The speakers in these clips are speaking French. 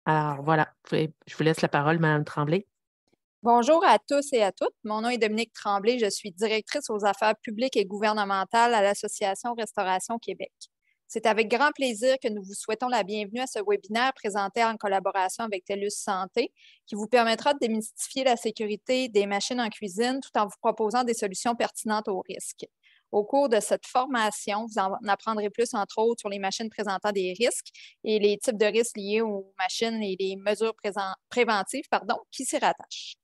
Alors voilà, je vous laisse la parole, Mme Tremblay. Bonjour à tous et à toutes. Mon nom est Dominique Tremblay. Je suis directrice aux affaires publiques et gouvernementales à l'Association Restauration Québec. C'est avec grand plaisir que nous vous souhaitons la bienvenue à ce webinaire présenté en collaboration avec TELUS Santé, qui vous permettra de démystifier la sécurité des machines en cuisine tout en vous proposant des solutions pertinentes aux risques. Au cours de cette formation, vous en apprendrez plus, entre autres, sur les machines présentant des risques et les types de risques liés aux machines et les mesures préventives qui s'y rattachent.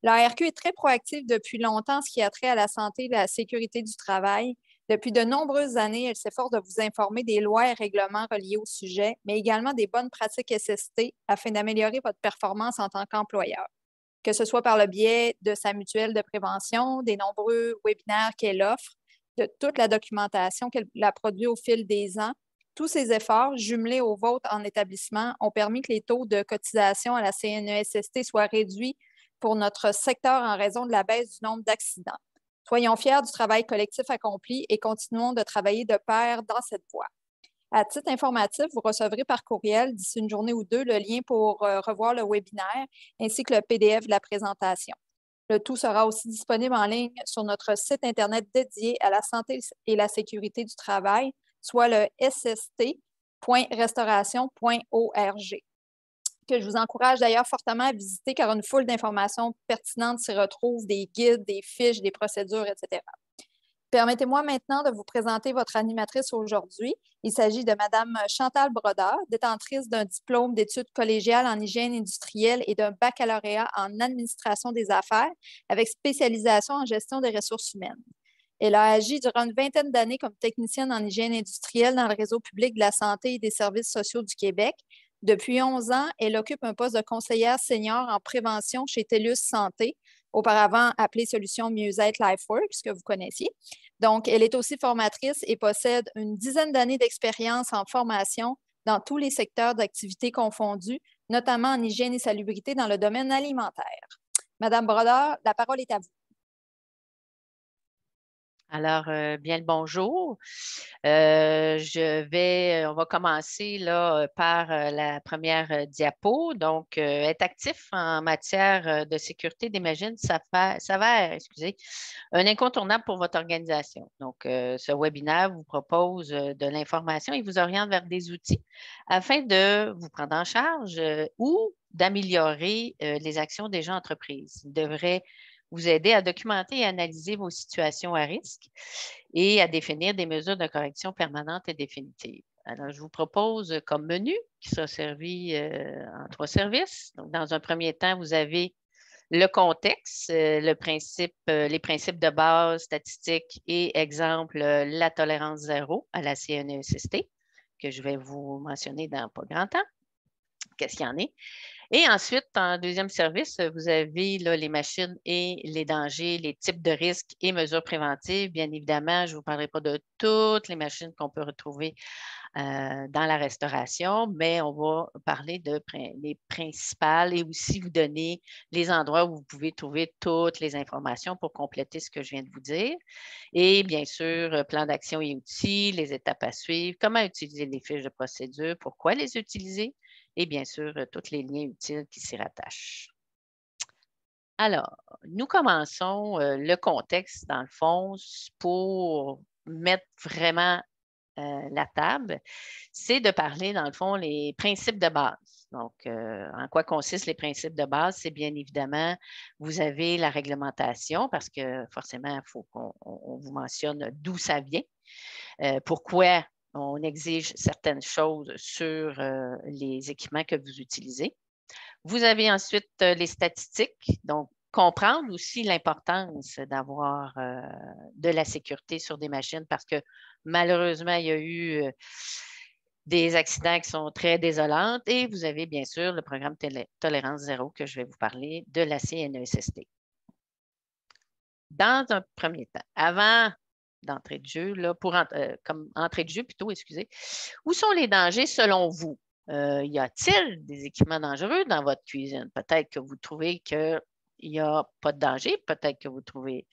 L'ARQ est très proactive depuis longtemps en ce qui a trait à la santé et la sécurité du travail. Depuis de nombreuses années, elle s'efforce de vous informer des lois et règlements reliés au sujet, mais également des bonnes pratiques SST afin d'améliorer votre performance en tant qu'employeur, que ce soit par le biais de sa mutuelle de prévention, des nombreux webinaires qu'elle offre, de toute la documentation qu'elle a produite au fil des ans. Tous ces efforts, jumelés aux vôtres en établissement, ont permis que les taux de cotisation à la CNESST soient réduits pour notre secteur en raison de la baisse du nombre d'accidents. Soyons fiers du travail collectif accompli et continuons de travailler de pair dans cette voie. À titre informatif, vous recevrez par courriel d'ici une journée ou deux le lien pour revoir le webinaire ainsi que le PDF de la présentation. Le tout sera aussi disponible en ligne sur notre site Internet dédié à la santé et la sécurité du travail, soit le sst.restauration.org, que je vous encourage d'ailleurs fortement à visiter car une foule d'informations pertinentes s'y retrouve, des guides, des fiches, des procédures, etc. Permettez-moi maintenant de vous présenter votre animatrice aujourd'hui. Il s'agit de Mme Chantal Brodeur, détentrice d'un diplôme d'études collégiales en hygiène industrielle et d'un baccalauréat en administration des affaires avec spécialisation en gestion des ressources humaines. Elle a agi durant une vingtaine d'années comme technicienne en hygiène industrielle dans le réseau public de la santé et des services sociaux du Québec. Depuis 11 ans, elle occupe un poste de conseillère senior en prévention chez TELUS Santé, auparavant appelée Solutions Mieux-être LifeWorks, que vous connaissiez. Donc, elle est aussi formatrice et possède une dizaine d'années d'expérience en formation dans tous les secteurs d'activité confondus, notamment en hygiène et salubrité dans le domaine alimentaire. Madame Brodeur, la parole est à vous. Alors, bien le bonjour. On va commencer là, par la première diapo. Donc, être actif en matière de sécurité des machines, ça s'avère, un incontournable pour votre organisation. Donc, ce webinaire vous propose de l'information et vous oriente vers des outils afin de vous prendre en charge ou d'améliorer les actions des gens entreprises. Il devrait vous aider à documenter et analyser vos situations à risque et à définir des mesures de correction permanentes et définitives. Alors, je vous propose comme menu qui sera servi en 3 services. Donc, dans un premier temps, vous avez le contexte, les principes de base, statistiques et exemple, la tolérance zéro à la CNESST, que je vais vous mentionner dans pas grand temps. Qu'est-ce qu'il y en est? Et ensuite, en deuxième service, vous avez là, les machines et les dangers, les types de risques et mesures préventives. Bien évidemment, je ne vous parlerai pas de toutes les machines qu'on peut retrouver dans la restauration, mais on va parler des principales et aussi vous donner les endroits où vous pouvez trouver toutes les informations pour compléter ce que je viens de vous dire. Et bien sûr, plan d'action et outils, les étapes à suivre, comment utiliser les fiches de procédure, pourquoi les utiliser, et bien sûr, tous les liens utiles qui s'y rattachent. Alors, nous commençons le contexte, dans le fond, pour mettre vraiment la table, c'est de parler, dans le fond, les principes de base. Donc, en quoi consistent les principes de base? C'est bien évidemment, vous avez la réglementation, parce que forcément, il faut qu'on vous mentionne d'où ça vient, pourquoi on exige certaines choses sur les équipements que vous utilisez. Vous avez ensuite les statistiques, donc comprendre aussi l'importance d'avoir de la sécurité sur des machines parce que malheureusement, il y a eu des accidents qui sont très désolants et vous avez bien sûr le programme Tolérance Zéro que je vais vous parler de la CNESST. Dans un premier temps, avant d'entrée de jeu, là, comme entrée de jeu plutôt, excusez, où sont les dangers selon vous? Y a-t-il des équipements dangereux dans votre cuisine? Peut-être que vous trouvez qu'il il n'y a pas de danger, peut-être que vous trouvez.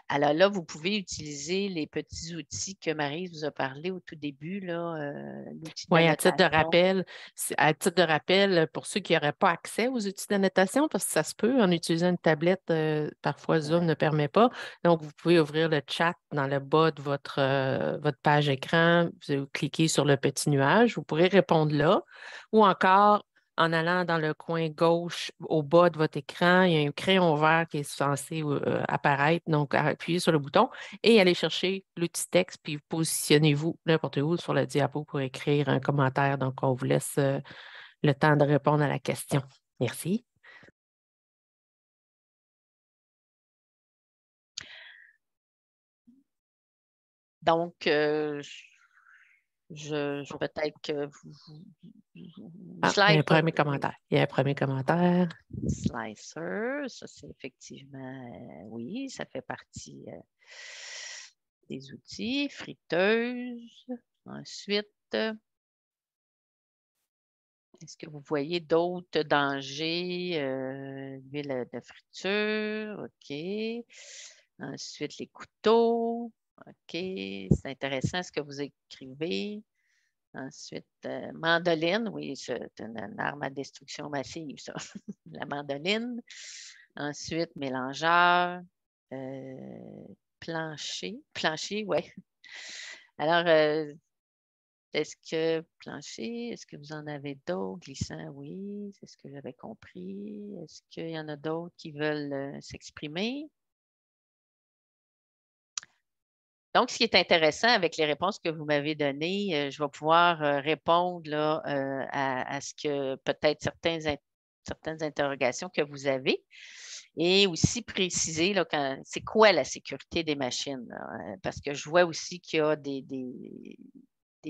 Alors là, vous pouvez utiliser les petits outils que Marie vous a parlé au tout début, l'outil Oui, d'annotation. à titre de rappel, pour ceux qui n'auraient pas accès aux outils d'annotation, parce que ça se peut, en utilisant une tablette, parfois Zoom ne permet pas. Donc, vous pouvez ouvrir le chat dans le bas de votre page écran. Vous cliquez sur le petit nuage, vous pourrez répondre là. Ou encore, en allant dans le coin gauche, au bas de votre écran, il y a un crayon vert qui est censé apparaître. Donc, appuyez sur le bouton et allez chercher l'outil texte, puis positionnez-vous n'importe où sur le diapo pour écrire un commentaire. Donc, on vous laisse le temps de répondre à la question. Merci. Donc, peut-être que Il y a un premier commentaire. Il y a un premier commentaire. Slicer, ça c'est effectivement, oui, ça fait partie des outils. Friteuse. Ensuite, est-ce que vous voyez d'autres dangers? L'huile de friture, OK. Ensuite, les couteaux, OK. C'est intéressant ce que vous écrivez. Ensuite, mandoline, oui, c'est une arme à destruction massive, ça, la mandoline. Ensuite, mélangeur, plancher, oui. Alors, est-ce que vous en avez d'autres? Glissant, oui, c'est ce que j'avais compris. Est-ce qu'il y en a d'autres qui veulent s'exprimer? Donc, ce qui est intéressant avec les réponses que vous m'avez données, je vais pouvoir répondre là, à ce que peut-être certaines interrogations que vous avez et aussi préciser là, c'est quoi la sécurité des machines. Là, parce que je vois aussi qu'il y a des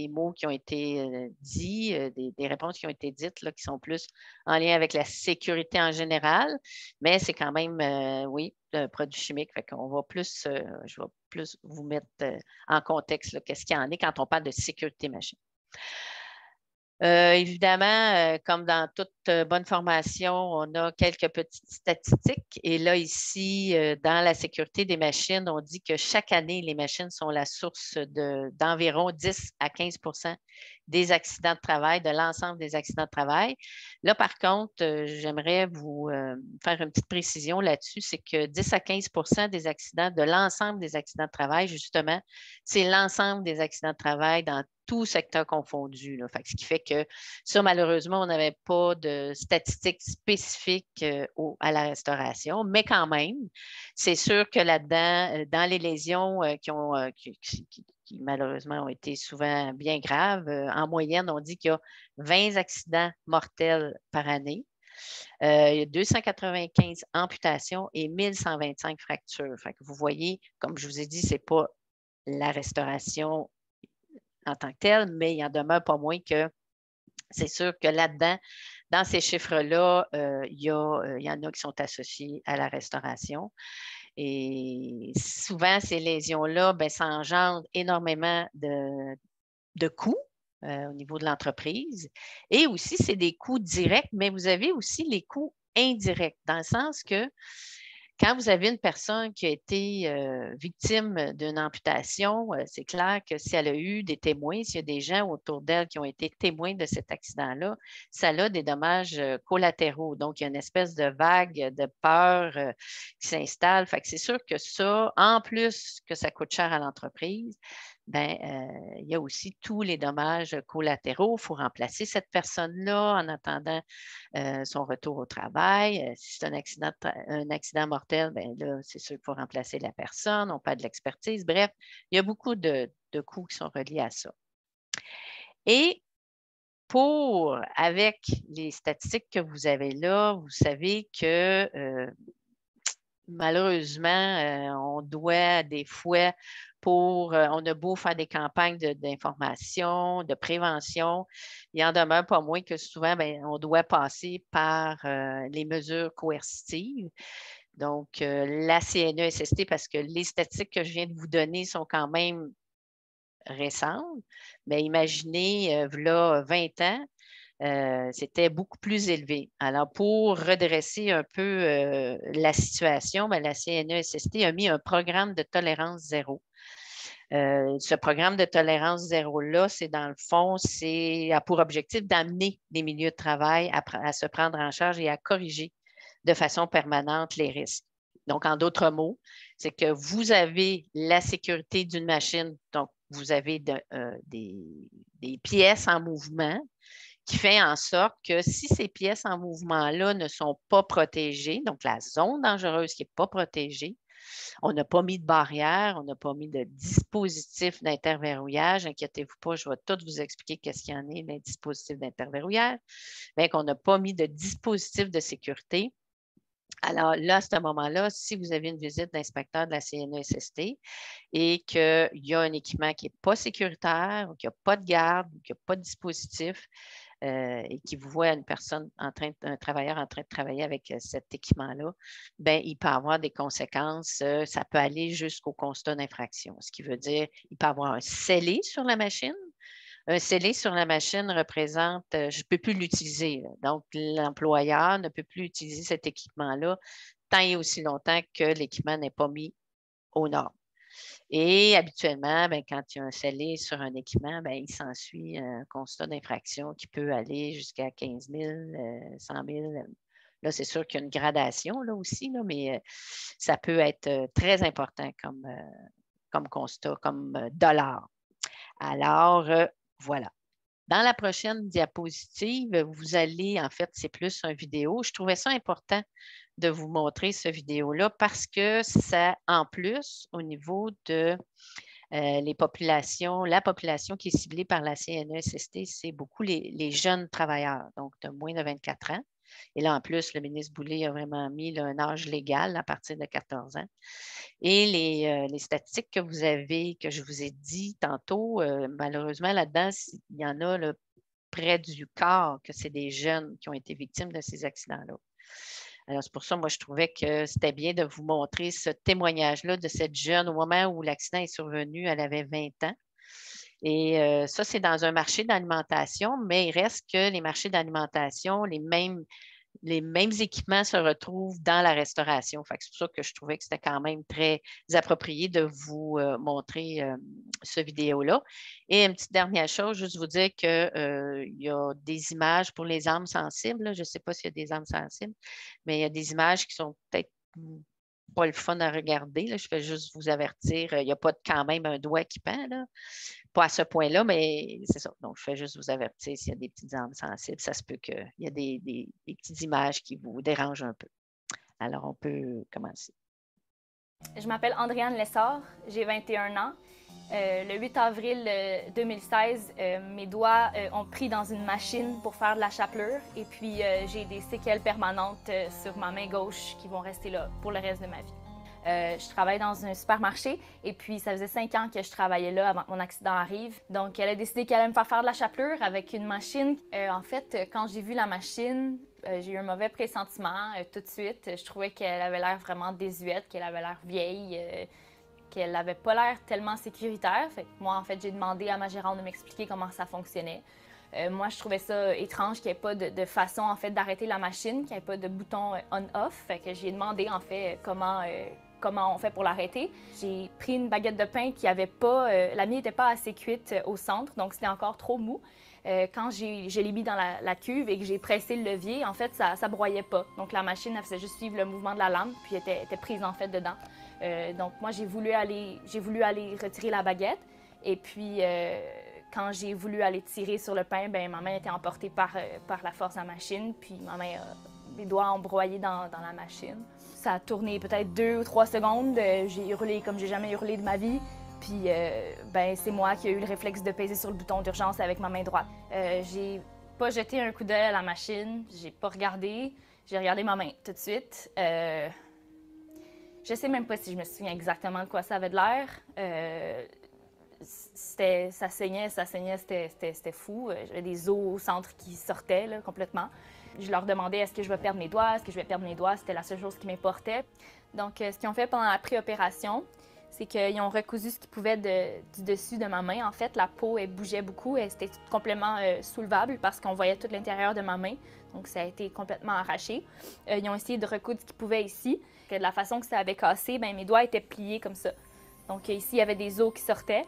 mots qui ont été dits, des réponses qui ont été dites là, qui sont plus en lien avec la sécurité en général, mais c'est quand même, oui, un produit chimique. Fait qu'on va plus, je vais plus vous mettre en contexte qu'est-ce qu'il y en est quand on parle de sécurité machine. Évidemment, comme dans toute bonne formation, on a quelques petites statistiques. Et là, ici, dans la sécurité des machines, on dit que chaque année, les machines sont la source d'environ 10 à 15 des accidents de travail, de l'ensemble des accidents de travail. Là, par contre, j'aimerais vous faire une petite précision là-dessus, c'est que 10 à 15 des accidents, de l'ensemble des accidents de travail, justement, c'est l'ensemble des accidents de travail dans tout secteur confondu. Là. Fait que ce qui fait que ça, malheureusement, on n'avait pas de statistiques spécifiques à la restauration, mais quand même, c'est sûr que là-dedans, dans les lésions qui malheureusement ont été souvent bien graves, en moyenne, on dit qu'il y a 20 accidents mortels par année. Il y a 295 amputations et 1125 fractures. Fait que vous voyez, comme je vous ai dit, ce n'est pas la restauration en tant que telle, mais il en demeure pas moins que c'est sûr que là-dedans, dans ces chiffres-là, il y en a qui sont associés à la restauration. Et souvent, ces lésions-là, ça engendre énormément de coûts au niveau de l'entreprise. Et aussi, c'est des coûts directs, mais vous avez aussi les coûts indirects, dans le sens que quand vous avez une personne qui a été victime d'une amputation, c'est clair que si elle a eu des témoins, s'il y a des gens autour d'elle qui ont été témoins de cet accident-là, ça a des dommages collatéraux. Donc, il y a une espèce de vague de peur qui s'installe. Fait que c'est sûr que ça, en plus que ça coûte cher à l'entreprise, il y a aussi tous les dommages collatéraux. Il faut remplacer cette personne-là en attendant son retour au travail. Si c'est un accident mortel, là, c'est sûr qu'il faut remplacer la personne. On parle de l'expertise. Bref, il y a beaucoup de coûts qui sont reliés à ça. Et avec les statistiques que vous avez là, vous savez que malheureusement, on doit des fois on a beau faire des campagnes d'information, de prévention, il en demeure pas moins que souvent, on doit passer par les mesures coercitives. Donc, la CNESST, parce que les statistiques que je viens de vous donner sont quand même récentes, mais imaginez, là, 20 ans, c'était beaucoup plus élevé. Alors, pour redresser un peu la situation, la CNESST a mis un programme de tolérance zéro. Ce programme de tolérance zéro-là, c'est dans le fond, c'est a pour objectif d'amener les milieux de travail à se prendre en charge et à corriger de façon permanente les risques. Donc, en d'autres mots, c'est que vous avez la sécurité d'une machine, donc vous avez des pièces en mouvement qui fait en sorte que si ces pièces en mouvement-là ne sont pas protégées, donc la zone dangereuse qui n'est pas protégée, on n'a pas mis de barrière, on n'a pas mis de dispositif d'interverrouillage. Inquiétez-vous pas, je vais tout vous expliquer qu'est-ce qu'il y en est, les dispositifs d'interverrouillage. Mais qu'on n'a pas mis de dispositif de sécurité. Alors là, à ce moment-là, si vous avez une visite d'inspecteur de la CNESST et qu'il y a un équipement qui n'est pas sécuritaire, ou qu'il n'y a pas de garde, ou qu'il n'y a pas de dispositif, et qui vous voit une personne un travailleur en train de travailler avec cet équipement-là, bien, il peut avoir des conséquences. Ça peut aller jusqu'au constat d'infraction, ce qui veut dire qu'il peut avoir un scellé sur la machine. Un scellé sur la machine représente, je ne peux plus l'utiliser. Donc, l'employeur ne peut plus utiliser cet équipement-là tant et aussi longtemps que l'équipement n'est pas mis aux normes. Et habituellement, quand il y a un scellé sur un équipement, il s'ensuit un constat d'infraction qui peut aller jusqu'à 15 000, 100 000. Là, c'est sûr qu'il y a une gradation là aussi, là, mais ça peut être très important comme constat, comme dollar. Alors, voilà. Dans la prochaine diapositive, vous allez, en fait, c'est plus une vidéo. Je trouvais ça important de vous montrer cette vidéo-là parce que ça, en plus, au niveau de la population qui est ciblée par la CNESST, c'est beaucoup les jeunes travailleurs, donc de moins de 24 ans. Et là, en plus, le ministre Boulay a vraiment mis là, un âge légal à partir de 14 ans. Et les statistiques que vous avez, que je vous ai dit tantôt, malheureusement, là-dedans, il y en a là, près du quart que c'est des jeunes qui ont été victimes de ces accidents-là. Alors, c'est pour ça, moi, je trouvais que c'était bien de vous montrer ce témoignage-là de cette jeune au moment où l'accident est survenu, elle avait 20 ans. Et ça, c'est dans un marché d'alimentation, mais il reste que les marchés d'alimentation, les mêmes équipements se retrouvent dans la restauration. Fait que c'est pour ça que je trouvais que c'était quand même très approprié de vous montrer ce vidéo-là. Et une petite dernière chose, juste vous dire qu'il y a des images pour les âmes sensibles. Là. Je ne sais pas s'il y a des âmes sensibles, mais il y a des images qui sont peut-être pas le fun à regarder. Là. Je vais juste vous avertir, il n'y a pas quand même un doigt qui pend, là. Pas à ce point-là, mais c'est ça. Donc, je fais juste vous avertir s'il y a des petites âmes sensibles. Ça se peut qu'il y a des petites images qui vous dérangent un peu. Alors, on peut commencer. Je m'appelle Andréane Lessard, j'ai 21 ans. Le 8 avril 2016, mes doigts ont pris dans une machine pour faire de la chapelure et puis j'ai des séquelles permanentes sur ma main gauche qui vont rester là pour le reste de ma vie. Je travaille dans un supermarché et puis ça faisait 5 ans que je travaillais là avant que mon accident arrive. Donc, elle a décidé qu'elle allait me faire de la chapelure avec une machine. En fait, quand j'ai vu la machine, j'ai eu un mauvais pressentiment tout de suite. Je trouvais qu'elle avait l'air vraiment désuète, qu'elle avait l'air vieille, qu'elle n'avait pas l'air tellement sécuritaire. Fait que moi, en fait, j'ai demandé à ma gérante de m'expliquer comment ça fonctionnait. Moi, je trouvais ça étrange qu'il n'y ait pas de façon, en fait, d'arrêter la machine, qu'il n'y ait pas de bouton on-off. Fait que j'ai demandé, en fait, comment on fait pour l'arrêter. J'ai pris une baguette de pain qui avait pas... la mienne n'était pas assez cuite au centre, donc c'était encore trop mou. Quand je l'ai mis dans la cuve et que j'ai pressé le levier, en fait, ça broyait pas. Donc la machine, elle faisait juste suivre le mouvement de la lame, puis elle était prise, en fait, dedans. Donc moi, j'ai voulu aller retirer la baguette. Et puis, quand j'ai voulu aller tirer sur le pain, ben ma main était emportée par la force de la machine, puis mes doigts ont broyé dans la machine. Ça a tourné peut-être 2 ou 3 secondes. J'ai hurlé comme j'ai jamais hurlé de ma vie. Puis, c'est moi qui ai eu le réflexe de peser sur le bouton d'urgence avec ma main droite. J'ai pas jeté un coup d'œil à la machine. J'ai pas regardé. J'ai regardé ma main tout de suite. Je sais même pas si je me souviens exactement de quoi ça avait de l'air. Ça saignait, c'était fou. J'avais des os au centre qui sortaient là, complètement. Je leur demandais est-ce que je vais perdre mes doigts, est-ce que je vais perdre mes doigts. C'était la seule chose qui m'importait. Donc, ce qu'ils ont fait pendant la préopération, c'est qu'ils ont recousu ce qu'ils pouvaient du dessus de ma main. En fait, la peau, elle bougeait beaucoup, elle était complètement soulevable parce qu'on voyait tout l'intérieur de ma main. Donc, ça a été complètement arraché. Ils ont essayé de recoudre ce qu'ils pouvaient ici. De la façon que ça avait cassé, bien, mes doigts étaient pliés comme ça. Donc, ici, il y avait des os qui sortaient.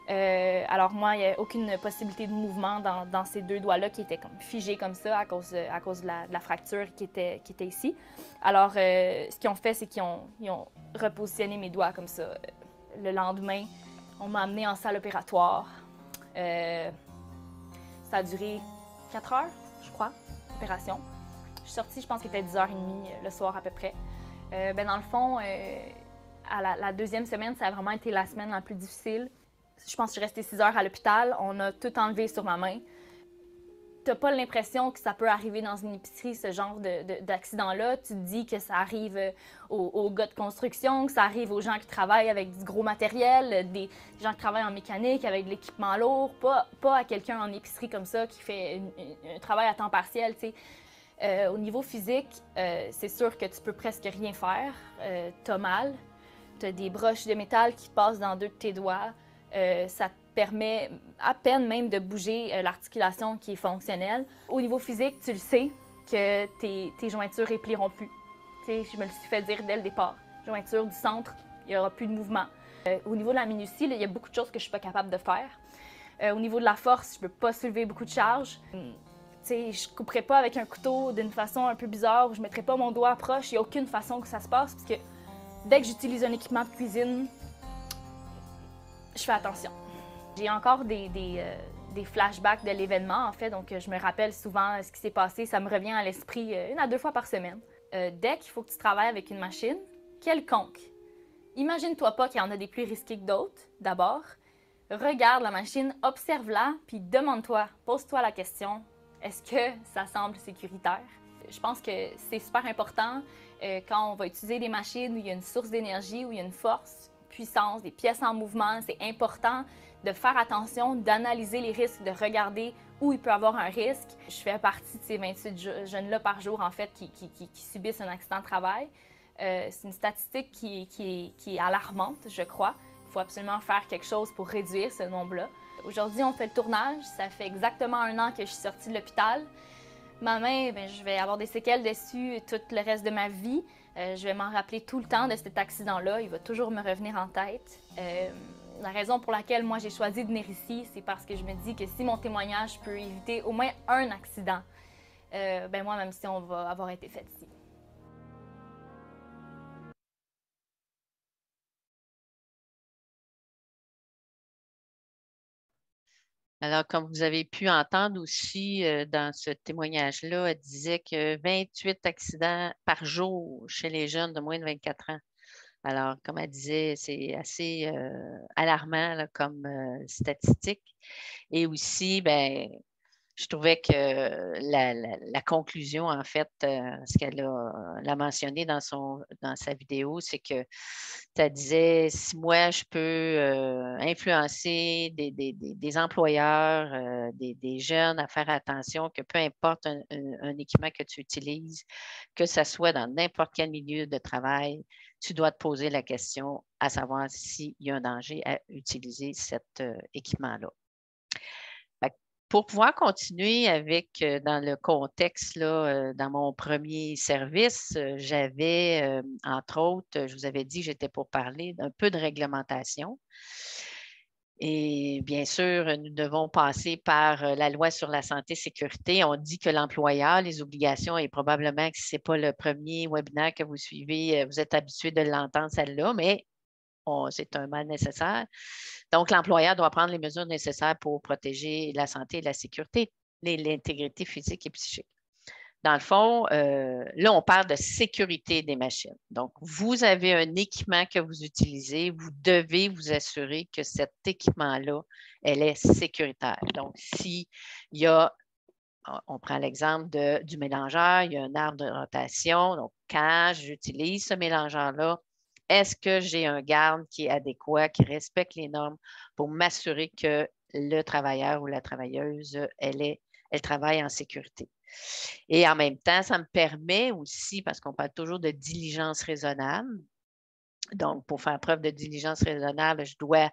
Alors moi, il n'y a aucune possibilité de mouvement dans ces deux doigts-là qui étaient comme figés comme ça à cause de la fracture qui était ici. Alors, ce qu'ils ont fait, c'est qu'ils ont repositionné mes doigts comme ça. Le lendemain, on m'a amené en salle opératoire. Ça a duré 4 heures, je crois, l'opération. Je suis sortie, je pense qu'il était 10h30 le soir à peu près. Dans le fond, à la deuxième semaine, ça a vraiment été la semaine la plus difficile. Je pense que je suis restée 6 heures à l'hôpital. On a tout enlevé sur ma main. Tu n'as pas l'impression que ça peut arriver dans une épicerie, ce genre d'accident-là. Tu te dis que ça arrive aux gars de construction, que ça arrive aux gens qui travaillent avec du gros matériel, des gens qui travaillent en mécanique avec de l'équipement lourd, pas à quelqu'un en épicerie comme ça qui fait un travail à temps partiel, tu sais. Au niveau physique, c'est sûr que tu peux presque rien faire. Tu as mal. Tu as des broches de métal qui passent dans 2 de tes doigts. Ça te permet à peine même de bouger l'articulation qui est fonctionnelle. Au niveau physique, tu le sais que tes jointures ne réplieront plus. T'sais, je me le suis fait dire dès le départ. Jointure du centre, il n'y aura plus de mouvement. Au niveau de la minutie, il y a beaucoup de choses que je ne suis pas capable de faire. Au niveau de la force, je ne peux pas soulever beaucoup de charges. Je ne couperai pas avec un couteau d'une façon un peu bizarre, je ne mettrai pas mon doigt proche. Il n'y a aucune façon que ça se passe parce que dès que j'utilise un équipement de cuisine, je fais attention. J'ai encore des flashbacks de l'événement, en fait, donc je me rappelle souvent ce qui s'est passé. Ça me revient à l'esprit 1 à 2 fois par semaine. Dès qu'il faut que tu travailles avec une machine, quelconque, imagine-toi pas qu'il y en a des plus risqués que d'autres, d'abord. Regarde la machine, observe-la, puis demande-toi, pose-toi la question, est-ce que ça semble sécuritaire? Je pense que c'est super important quand on va utiliser des machines où il y a une source d'énergie, où il y a une force, puissance, des pièces en mouvement. C'est important de faire attention, d'analyser les risques, de regarder où il peut y avoir un risque. Je fais partie de ces 28 jeunes-là par jour, en fait, qui subissent un accident de travail. C'est une statistique qui est alarmante, je crois. Il faut absolument faire quelque chose pour réduire ce nombre-là. Aujourd'hui, on fait le tournage. Ça fait exactement 1 an que je suis sortie de l'hôpital. Ma main, je vais avoir des séquelles dessus tout le reste de ma vie. Je vais m'en rappeler tout le temps de cet accident-là. Il va toujours me revenir en tête. La raison pour laquelle moi j'ai choisi de venir ici, c'est parce que je me dis que si mon témoignage peut éviter au moins un accident, moi, même si on va avoir été fait ici. Alors, comme vous avez pu entendre aussi dans ce témoignage-là, elle disait que 28 accidents par jour chez les jeunes de moins de 24 ans. Alors, comme elle disait, c'est assez alarmant là, comme statistique. Et aussi, je trouvais que la conclusion, en fait, ce qu'elle a mentionné dans sa vidéo, c'est que tu disais, si moi, je peux influencer des employeurs, des jeunes à faire attention que peu importe un équipement que tu utilises, que ce soit dans n'importe quel milieu de travail, tu dois te poser la question à savoir s'il y a un danger à utiliser cet équipement-là. Pour pouvoir continuer avec, dans le contexte, là, dans mon premier service, j'avais, entre autres, je vous avais dit que j'étais pour parler d'un peu de réglementation. Et bien sûr, nous devons passer par la loi sur la santé et sécurité. On dit que l'employeur, les obligations, et probablement que ce n'est pas le premier webinaire que vous suivez, vous êtes habitué de l'entendre, celle-là, mais c'est un mal nécessaire. Donc, l'employeur doit prendre les mesures nécessaires pour protéger la santé et la sécurité, l'intégrité physique et psychique. Dans le fond, là, on parle de sécurité des machines. Donc, vous avez un équipement que vous utilisez, vous devez vous assurer que cet équipement-là, elle est sécuritaire. Donc, s'il y a, on prend l'exemple du mélangeur, il y a un arbre de rotation. Donc, quand j'utilise ce mélangeur-là, est-ce que j'ai un garde qui est adéquat, qui respecte les normes pour m'assurer que le travailleur ou la travailleuse, elle travaille en sécurité? Et en même temps, ça me permet aussi, parce qu'on parle toujours de diligence raisonnable, Donc, pour faire preuve de diligence raisonnable, je dois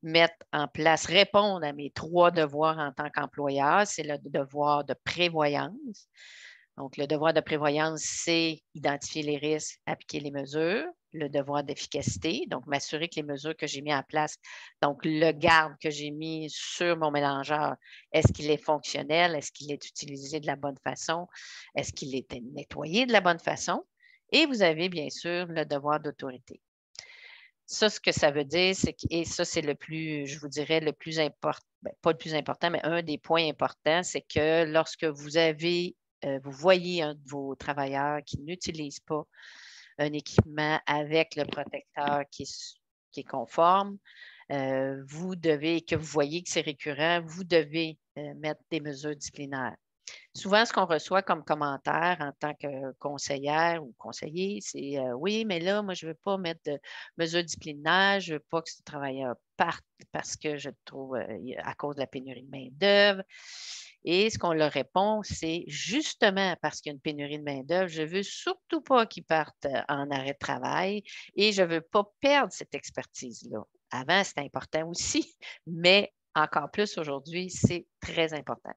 mettre en place, répondre à mes 3 devoirs en tant qu'employeur. C'est le devoir de prévoyance. Donc, le devoir de prévoyance, c'est identifier les risques, appliquer les mesures. Le devoir d'efficacité, donc m'assurer que les mesures que j'ai mises en place, donc le garde que j'ai mis sur mon mélangeur, est-ce qu'il est fonctionnel? Est-ce qu'il est utilisé de la bonne façon? Est-ce qu'il est nettoyé de la bonne façon? Et vous avez bien sûr le devoir d'autorité. Ça, ce que ça veut dire, c'est que, et ça, c'est le plus, je vous dirais, le plus important, pas le plus important, mais un des points importants, c'est que lorsque vous voyez un de vos travailleurs qui n'utilise pas un équipement avec le protecteur qui est conforme, vous devez, que vous voyez que c'est récurrent, vous devez mettre des mesures disciplinaires. Souvent, ce qu'on reçoit comme commentaire en tant que conseillère ou conseiller, c'est oui, mais là, moi, je ne veux pas mettre de mesures disciplinaires, je ne veux pas que ce travailleur parte parce que je trouve à cause de la pénurie de main-d'œuvre. Et ce qu'on leur répond, c'est justement parce qu'il y a une pénurie de main-d'œuvre, je ne veux surtout pas qu'ils partent en arrêt de travail et je ne veux pas perdre cette expertise-là. Avant, c'était important aussi, mais encore plus aujourd'hui, c'est très important.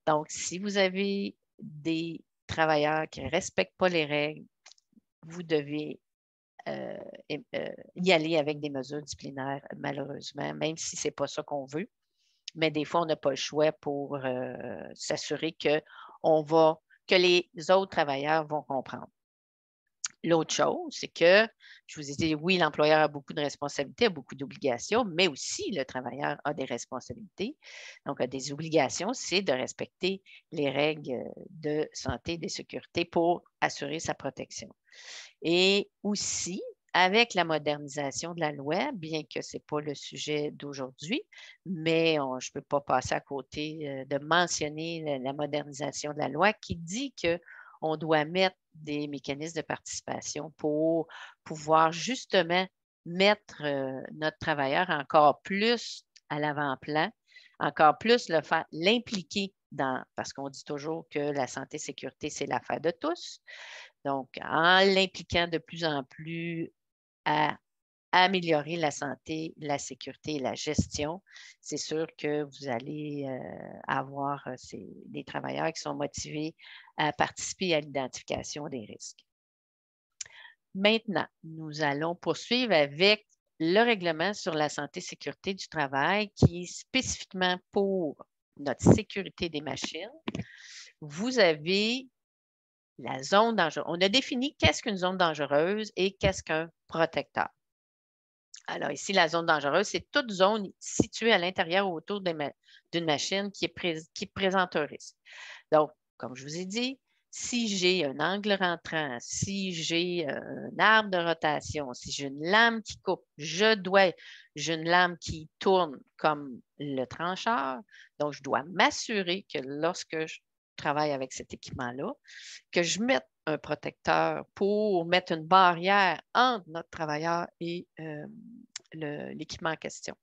Donc, si vous avez des travailleurs qui ne respectent pas les règles, vous devez y aller avec des mesures disciplinaires, malheureusement, même si ce n'est pas ça qu'on veut. Mais des fois, on n'a pas le choix pour s'assurer que les autres travailleurs vont comprendre. L'autre chose, c'est que, je vous ai dit, oui, l'employeur a beaucoup de responsabilités, a beaucoup d'obligations, mais aussi le travailleur a des responsabilités. Donc, a des obligations, c'est de respecter les règles de santé et de sécurité pour assurer sa protection. Et aussi, avec la modernisation de la loi, bien que ce n'est pas le sujet d'aujourd'hui, mais je ne peux pas passer à côté de mentionner la modernisation de la loi qui dit qu'on doit mettre des mécanismes de participation pour pouvoir justement mettre notre travailleur encore plus à l'avant-plan, encore plus l'impliquer parce qu'on dit toujours que la santé et sécurité, c'est l'affaire de tous. Donc, en l'impliquant de plus en plus à améliorer la santé, la sécurité et la gestion, c'est sûr que vous allez avoir des travailleurs qui sont motivés à participer à l'identification des risques. Maintenant, nous allons poursuivre avec le règlement sur la santé et sécurité du travail qui est spécifiquement pour notre sécurité des machines. Vous avez la zone dangereuse. On a défini qu'est-ce qu'une zone dangereuse et qu'est-ce qu'un protecteur. Alors ici, la zone dangereuse, c'est toute zone située à l'intérieur ou autour d'une machine qui présente un risque. Donc, comme je vous ai dit, si j'ai un angle rentrant, si j'ai un arbre de rotation, si j'ai une lame qui coupe, j'ai une lame qui tourne comme le trancheur. Donc, je dois m'assurer que lorsque je travaille avec cet équipement-là, que je mette un protecteur pour mettre une barrière entre notre travailleur et l'équipement en question.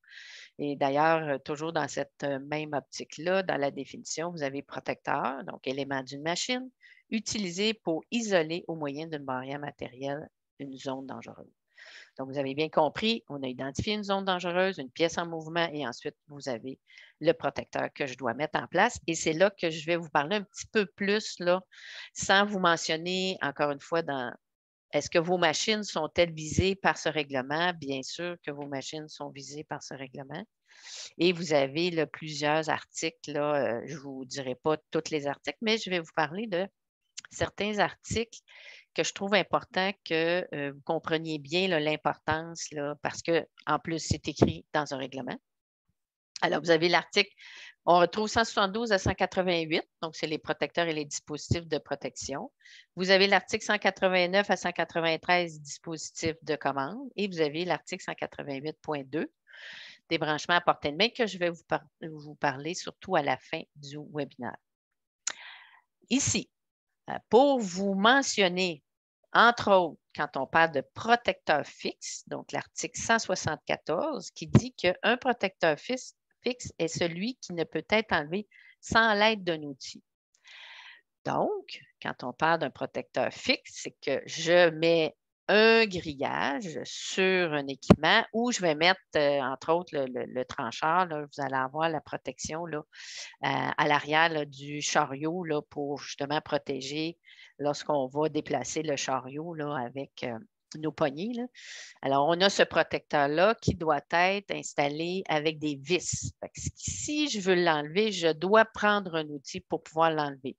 Et d'ailleurs, toujours dans cette même optique-là, dans la définition, vous avez protecteur, donc élément d'une machine, utilisé pour isoler au moyen d'une barrière matérielle une zone dangereuse. Donc, vous avez bien compris, on a identifié une zone dangereuse, une pièce en mouvement et ensuite, vous avez le protecteur que je dois mettre en place. Et c'est là que je vais vous parler un petit peu plus, là, sans vous mentionner, encore une fois, est-ce que vos machines sont-elles visées par ce règlement? Bien sûr que vos machines sont visées par ce règlement. Et vous avez là, plusieurs articles. Là, je ne vous dirai pas tous les articles, mais je vais vous parler de certains articles que je trouve important que vous compreniez bien l'importance, parce qu'en plus, c'est écrit dans un règlement. Alors, vous avez l'article, on retrouve 172 à 188, donc c'est les protecteurs et les dispositifs de protection. Vous avez l'article 189 à 193, dispositifs de commande, et vous avez l'article 188.2, des branchements à portée de main, que je vais vous parler surtout à la fin du webinaire. Ici, pour vous mentionner, entre autres, quand on parle de protecteur fixe, donc l'article 174 qui dit qu'un protecteur fixe est celui qui ne peut être enlevé sans l'aide d'un outil. Donc, quand on parle d'un protecteur fixe, c'est que je mets un grillage sur un équipement où je vais mettre, entre autres, le trancheur. Là, vous allez avoir la protection là, à l'arrière là, du chariot là, pour justement protéger lorsqu'on va déplacer le chariot là, avec nos poignées. Là. Alors, on a ce protecteur-là qui doit être installé avec des vis. Fait que si je veux l'enlever, je dois prendre un outil pour pouvoir l'enlever.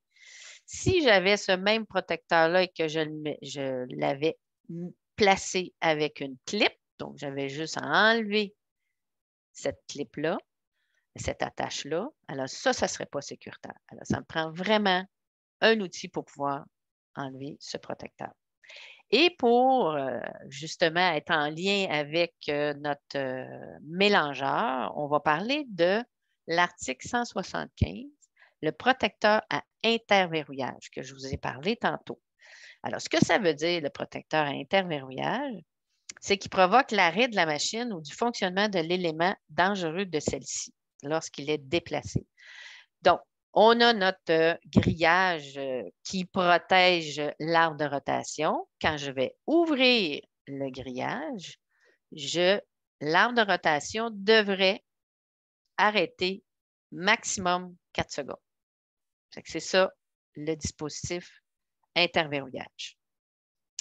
Si j'avais ce même protecteur-là et que je l'avais placé avec une clip, donc j'avais juste à enlever cette clip-là, cette attache-là, alors ça ne serait pas sécuritaire. Alors, ça me prend vraiment un outil pour pouvoir enlever ce protecteur. Et pour justement être en lien avec notre mélangeur, on va parler de l'article 175, le protecteur à interverrouillage que je vous ai parlé tantôt. Alors, ce que ça veut dire, le protecteur à interverrouillage, c'est qu'il provoque l'arrêt de la machine ou du fonctionnement de l'élément dangereux de celle-ci lorsqu'il est déplacé. Donc, on a notre grillage qui protège l'arbre de rotation. Quand je vais ouvrir le grillage, l'arbre de rotation devrait arrêter maximum 4 secondes. C'est ça le dispositif interverrouillage.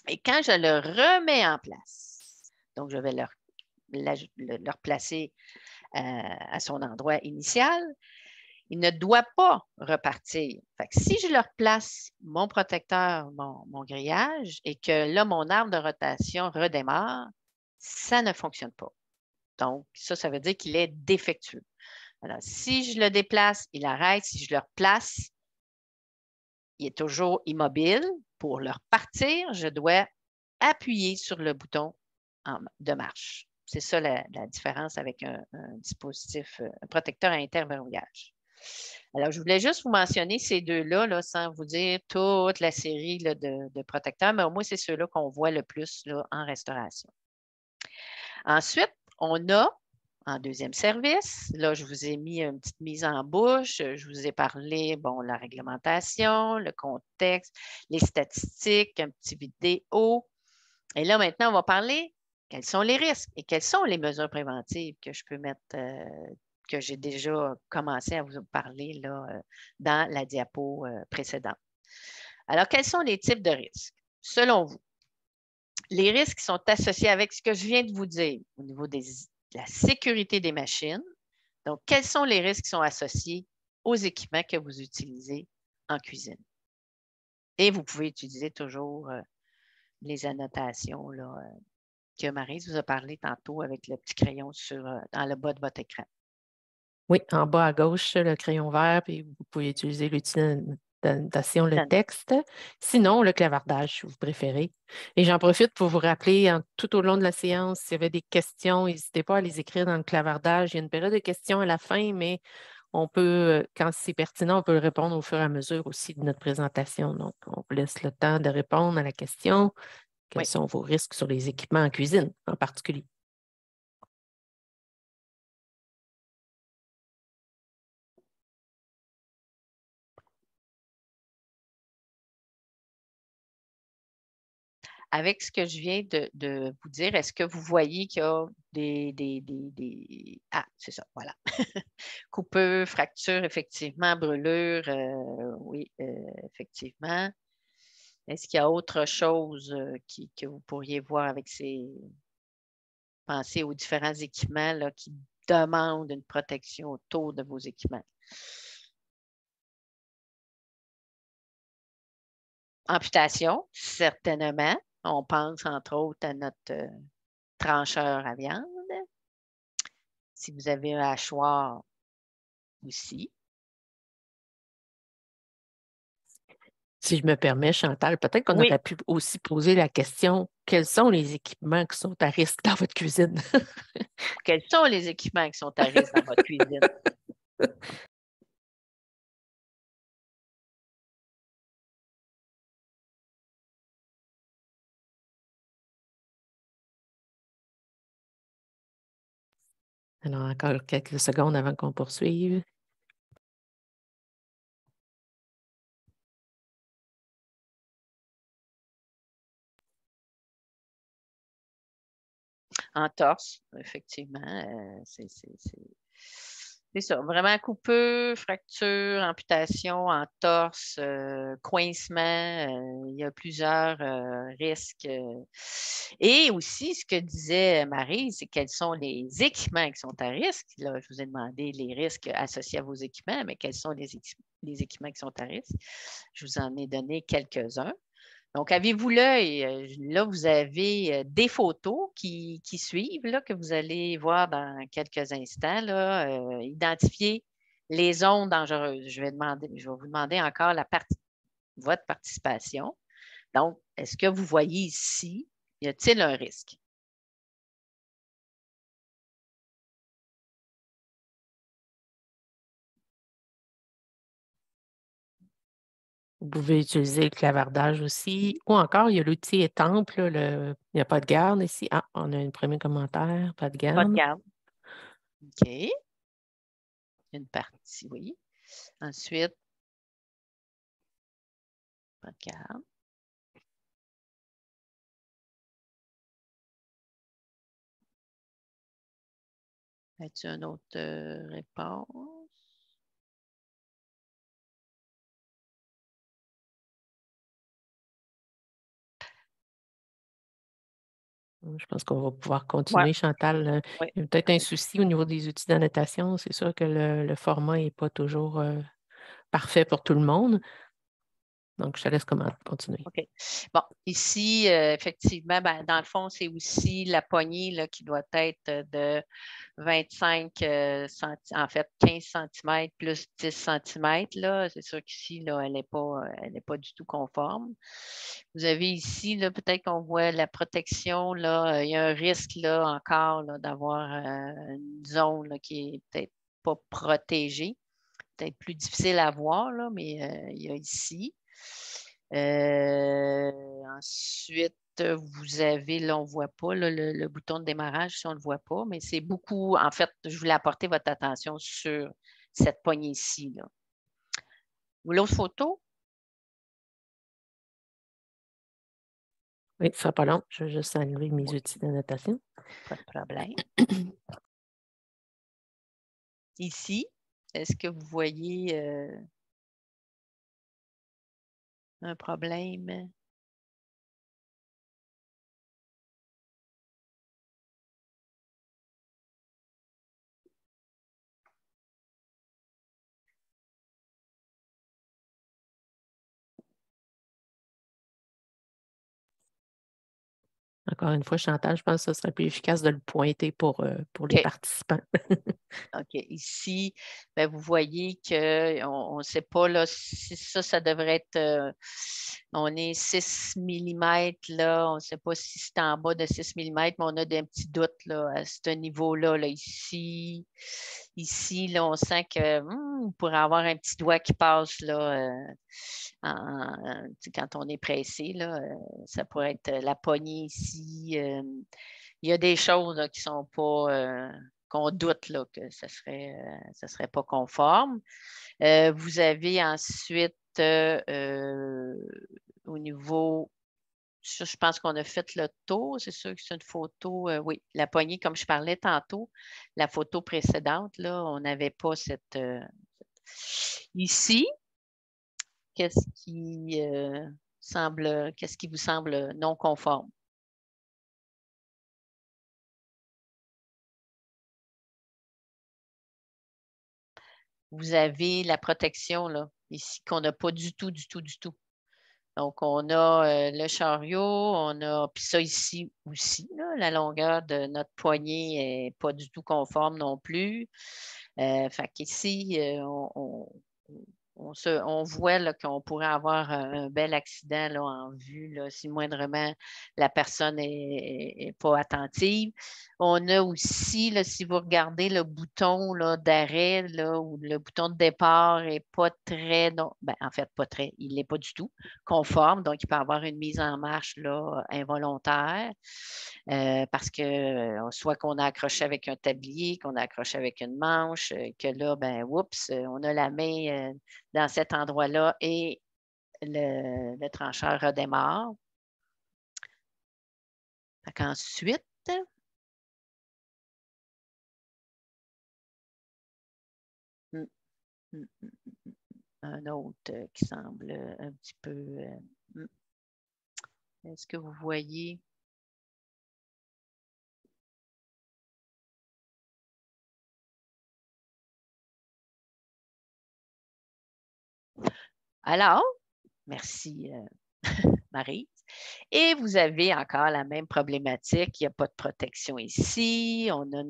Et quand je le remets en place, donc je vais le replacer à son endroit initial, il ne doit pas repartir. Fait que si je le replace, mon protecteur, mon grillage, et que là, mon arbre de rotation redémarre, ça ne fonctionne pas. Donc, ça veut dire qu'il est défectueux. Alors, si je le déplace, il arrête. Si je le replace, il est toujours immobile. Pour le repartir, je dois appuyer sur le bouton de marche. C'est ça la différence avec un dispositif, un protecteur à interverrouillage. Alors, je voulais juste vous mentionner ces deux-là, là, sans vous dire toute la série là, de protecteurs, mais au moins, c'est ceux-là qu'on voit le plus là, en restauration. Ensuite, on a, en deuxième service, là, je vous ai mis une petite mise en bouche. Je vous ai parlé, bon, la réglementation, le contexte, les statistiques, un petit vidéo. Et là, maintenant, on va parler quels sont les risques et quelles sont les mesures préventives que je peux mettre, que j'ai déjà commencé à vous parler là, dans la diapo précédente. Alors, quels sont les types de risques? Selon vous, les risques qui sont associés avec ce que je viens de vous dire au niveau de la sécurité des machines. Donc, quels sont les risques qui sont associés aux équipements que vous utilisez en cuisine? Et vous pouvez utiliser toujours les annotations là, que Maryse vous a parlé tantôt avec le petit crayon dans le bas de votre écran. Oui, en bas à gauche, le crayon vert, puis vous pouvez utiliser l'outil d'annotation, le texte. Sinon, le clavardage, si vous préférez. Et j'en profite pour vous rappeler, tout au long de la séance, s'il y avait des questions, n'hésitez pas à les écrire dans le clavardage. Il y a une période de questions à la fin, mais on peut, quand c'est pertinent, on peut le répondre au fur et à mesure aussi de notre présentation. Donc, on vous laisse le temps de répondre à la question. Quels sont vos risques sur les équipements en cuisine en particulier? Avec ce que je viens de vous dire, est-ce que vous voyez qu'il y a des... Ah, c'est ça, voilà. Coupure, fracture, effectivement, brûlure, oui, effectivement. Est-ce qu'il y a autre chose que vous pourriez voir avec ces... Pensez aux différents équipements là, qui demandent une protection autour de vos équipements. Amputation, certainement. On pense entre autres à notre trancheur à viande. Si vous avez un hachoir aussi. Si je me permets, Chantal, peut-être qu'on aurait pu aussi poser la question, quels sont les équipements qui sont à risque dans votre cuisine? Quels sont les équipements qui sont à risque dans votre cuisine? Alors, encore quelques secondes avant qu'on poursuive. en torse, effectivement. C'est ça, vraiment coupure, fracture, amputation en torse, coincement, il y a plusieurs risques. Et aussi, ce que disait Marie, c'est quels sont les équipements qui sont à risque. Là, je vous ai demandé les risques associés à vos équipements, mais quels sont les équipements qui sont à risque? Je vous en ai donné quelques-uns. Donc, avez-vous l'œil? Là, vous avez des photos qui suivent, là, que vous allez voir dans quelques instants. Là, identifier les zones dangereuses. Je vais vous demander encore votre participation. Donc, est-ce que vous voyez ici, y a-t-il un risque? Vous pouvez utiliser le clavardage aussi. Ou encore, il y a l'outil étampe. Là, il n'y a pas de garde ici. Ah, on a un premier commentaire. Pas de garde. Pas de garde. OK. Une partie, oui. Ensuite, pas de garde. As-tu une autre réponse? Je pense qu'on va pouvoir continuer, Ouais. Chantal. Oui. Il y a peut-être un souci au niveau des outils d'annotation. C'est sûr que le format n'est pas toujours parfait pour tout le monde. Donc, je te laisse continuer. OK. Bon, ici, effectivement, ben, dans le fond, c'est aussi la poignée là, qui doit être de 25 en fait, 15 cm plus 10 cm. C'est sûr qu'ici, là, elle n'est pas du tout conforme. Vous avez ici, là, peut-être qu'on voit la protection. Là, il y a un risque là, encore là, d'avoir une zone là, qui est peut-être pas protégée, peut-être plus difficile à voir, là, mais il y a ici. Ensuite, vous avez, là, on ne voit pas là, le bouton de démarrage, si on ne le voit pas, mais c'est beaucoup, en fait, je voulais apporter votre attention sur cette poignée-ci. Là. Ou l'autre photo? Oui, ça ne sera pas long. Je vais juste enlever mes outils d'annotation. Pas de problème. Ici, est-ce que vous voyez un problème? Encore une fois, Chantal, je pense que ce serait plus efficace de le pointer pour les participants. OK. Ici, bien, vous voyez qu'on ne sait pas là, si ça devrait être. On est 6 mm là. On ne sait pas si c'est en bas de 6 mm, mais on a des petits doutes là, à ce niveau-là. Là, ici, là, on sent qu'on pourrait avoir un petit doigt qui passe là, quand on est pressé. Là, ça pourrait être la poignée ici. Il y a des choses là, qui ne sont pas. Qu'on doute là, que ça serait pas conforme. Vous avez ensuite au niveau, je pense qu'on a fait le tour. C'est sûr que c'est une photo, oui, la poignée, comme je parlais tantôt, la photo précédente, là, on n'avait pas cette. Ici, qu'est-ce qui vous semble non conforme? Vous avez la protection là, ici qu'on n'a pas du tout, du tout, du tout. Donc, on a le chariot, on a, puis ça ici aussi, là, la longueur de notre poignée n'est pas du tout conforme non plus. Fait qu'ici, on voit là, qu'on pourrait avoir un bel accident là, en vue, là, si moindrement la personne n'est pas attentive. On a aussi, là, si vous regardez le bouton là, d'arrêt là, ou le bouton de départ n'est pas très, non, ben, en fait, pas très, il n'est pas du tout conforme, donc il peut y avoir une mise en marche là, involontaire parce que soit qu'on a accroché avec un tablier, qu'on a accroché avec une manche, que là, ben, oups, on a la main dans cet endroit-là et le trancheur redémarre. Ensuite, Un autre qui semble un petit peu... Est-ce que vous voyez? Alors, merci Marie. Et vous avez encore la même problématique. Il n'y a pas de protection ici. On a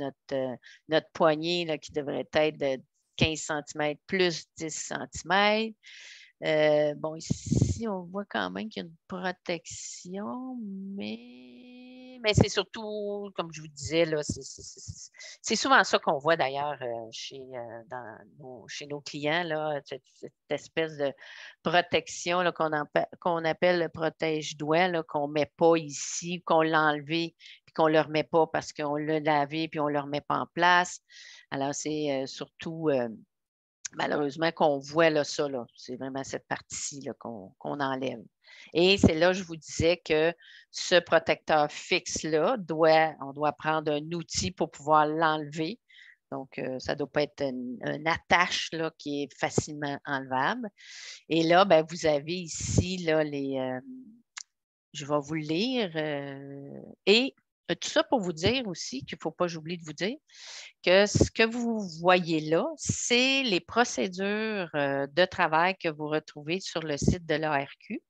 notre poignée là, qui devrait être de 15 cm plus 10 cm. Bon, ici, on voit quand même qu'il y a une protection, mais c'est surtout, comme je vous disais, là, c'est souvent ça qu'on voit d'ailleurs chez nos clients, là, cette espèce de protection là, qu'on appelle le protège-doigt, qu'on ne met pas ici, qu'on l'a enlevé, puis qu'on ne le remet pas parce qu'on l'a lavé, puis on ne le remet pas en place. Alors, c'est surtout... malheureusement, qu'on voit là, ça, là. C'est vraiment cette partie-ci là, qu'on enlève. Et c'est là, je vous disais que ce protecteur fixe-là, on doit prendre un outil pour pouvoir l'enlever. Donc, ça ne doit pas être une attache là, qui est facilement enlevable. Et là, ben, vous avez ici là, je vais vous le lire. Et tout ça pour vous dire aussi qu'il ne faut pas, j'oublie de vous dire, que ce que vous voyez là, c'est les procédures de travail que vous retrouvez sur le site de l'ARQ.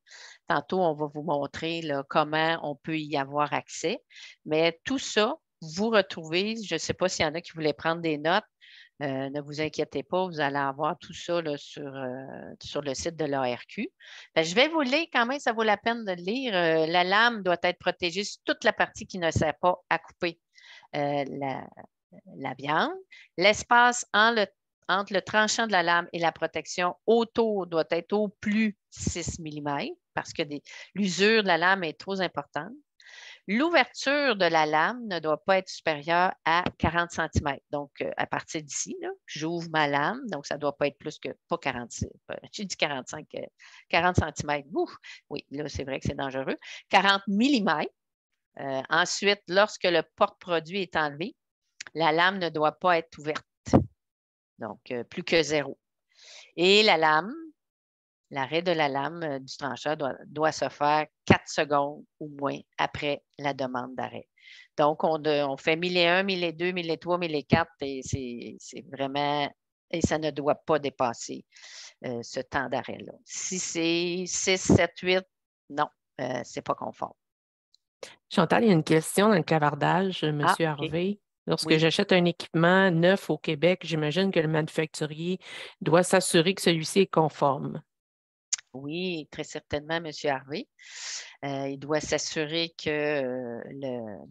Tantôt, on va vous montrer là, comment on peut y avoir accès. Mais tout ça, vous retrouvez, je ne sais pas s'il y en a qui voulaient prendre des notes, ne vous inquiétez pas, vous allez avoir tout ça là, sur le site de l'ARQ. Je vais vous lire quand même, ça vaut la peine de le lire. La lame doit être protégée sur toute la partie qui ne sert pas à couper la viande. L'espace entre le tranchant de la lame et la protection autour doit être au plus 6 mm parce que l'usure de la lame est trop importante. L'ouverture de la lame ne doit pas être supérieure à 40 cm. Donc, à partir d'ici, j'ouvre ma lame. Donc, ça ne doit pas être plus que, pas 46, j'ai dit 45, 40 cm. Ouf, oui, là, c'est vrai que c'est dangereux. 40 mm. Ensuite, lorsque le porte-produit est enlevé, la lame ne doit pas être ouverte. Donc, plus que 0. Et la lame, l'arrêt de la lame du trancheur doit se faire 4 secondes ou moins après la demande d'arrêt. Donc, on fait 1001, 1002, 1003, 1004 et c'est vraiment, et ça ne doit pas dépasser ce temps d'arrêt-là. Si c'est 6, 7, 8, non, ce n'est pas conforme. Chantal, il y a une question dans le clavardage, M. Harvey. Lorsque j'achète un équipement neuf au Québec, j'imagine que le manufacturier doit s'assurer que celui-ci est conforme. Oui, très certainement, M. Harvey. Il doit s'assurer que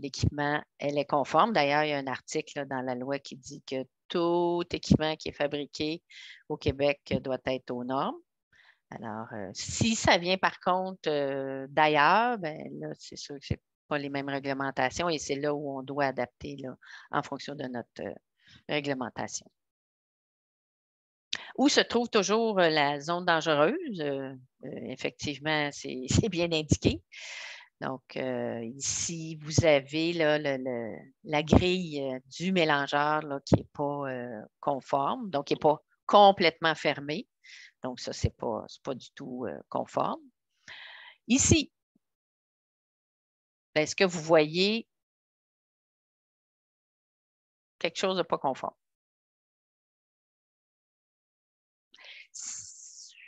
l'équipement est conforme. D'ailleurs, il y a un article là, dans la loi qui dit que tout équipement qui est fabriqué au Québec doit être aux normes. Alors, si ça vient par contre d'ailleurs, ben là, c'est sûr que ce n'est pas les mêmes réglementations et c'est là où on doit adapter là, en fonction de notre réglementation. Où se trouve toujours la zone dangereuse? Effectivement, c'est bien indiqué. Donc, ici, vous avez là, la grille du mélangeur là, qui n'est pas conforme, donc qui n'est pas complètement fermée. Donc, ça, ce n'est pas du tout conforme. Ici, est-ce que vous voyez quelque chose de pas conforme?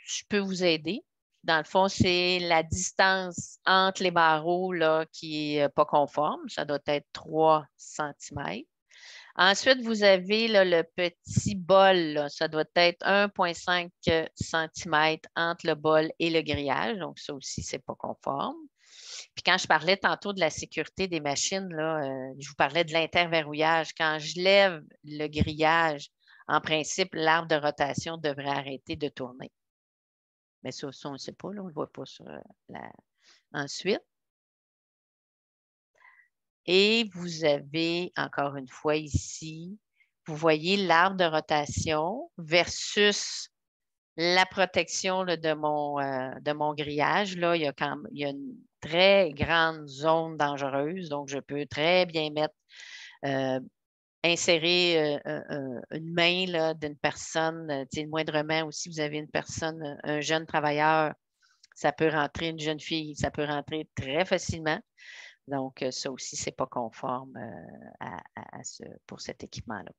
Je peux vous aider. Dans le fond, c'est la distance entre les barreaux là, qui n'est pas conforme. Ça doit être 3 cm. Ensuite, vous avez là, le petit bol. Là. Ça doit être 1,5 cm entre le bol et le grillage. Donc, ça aussi, ce n'est pas conforme. Puis quand je parlais tantôt de la sécurité des machines, là, je vous parlais de l'interverrouillage. Quand je lève le grillage, en principe, l'arbre de rotation devrait arrêter de tourner. Mais ça on ne sait pas, là, on ne le voit pas sur Ensuite, et vous avez, encore une fois ici, vous voyez l'arbre de rotation versus la protection là, de mon grillage. Là, il y a une très grande zone dangereuse, donc je peux très bien mettre insérer une main d'une personne, moindrement, ou si vous avez une personne, un jeune travailleur, ça peut rentrer, une jeune fille, ça peut rentrer très facilement. Donc, ça aussi, ce n'est pas conforme pour cet équipement-là.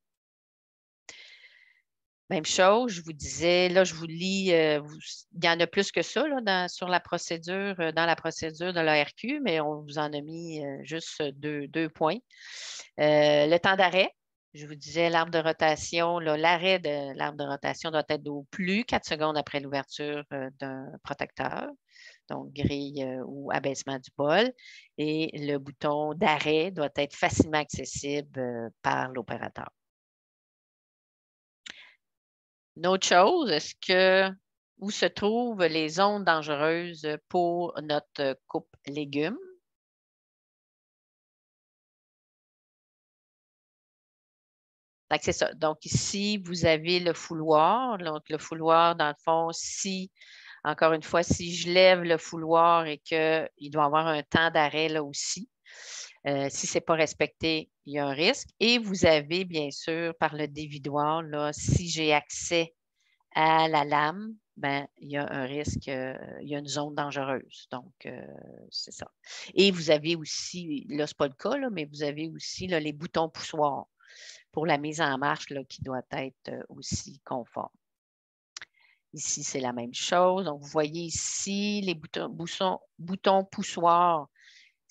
Même chose, je vous disais, là, je vous lis, il y en a plus que ça là, dans la procédure de l'ARQ, mais on vous en a mis juste deux points. Le temps d'arrêt, je vous disais, l'arbre de rotation, l'arrêt de l'arbre de rotation doit être au plus 4 secondes après l'ouverture d'un protecteur, donc grille ou abaissement du bol. Et le bouton d'arrêt doit être facilement accessible par l'opérateur. Une autre chose, où se trouvent les zones dangereuses pour notre coupe légumes? C'est ça. Donc, ici, vous avez le fouloir. Donc, le fouloir, dans le fond, encore une fois, si je lève le fouloir et qu'il doit y avoir un temps d'arrêt là aussi, si ce n'est pas respecté, il y a un risque. Et vous avez, bien sûr, par le dévidoir, là, si j'ai accès à la lame, ben, il y a un risque, il y a une zone dangereuse. Donc, c'est ça. Et vous avez aussi, là, ce n'est pas le cas, là, mais vous avez aussi là, les boutons poussoirs pour la mise en marche là, qui doit être aussi conforme. Ici, c'est la même chose. Donc, vous voyez ici les boutons poussoirs.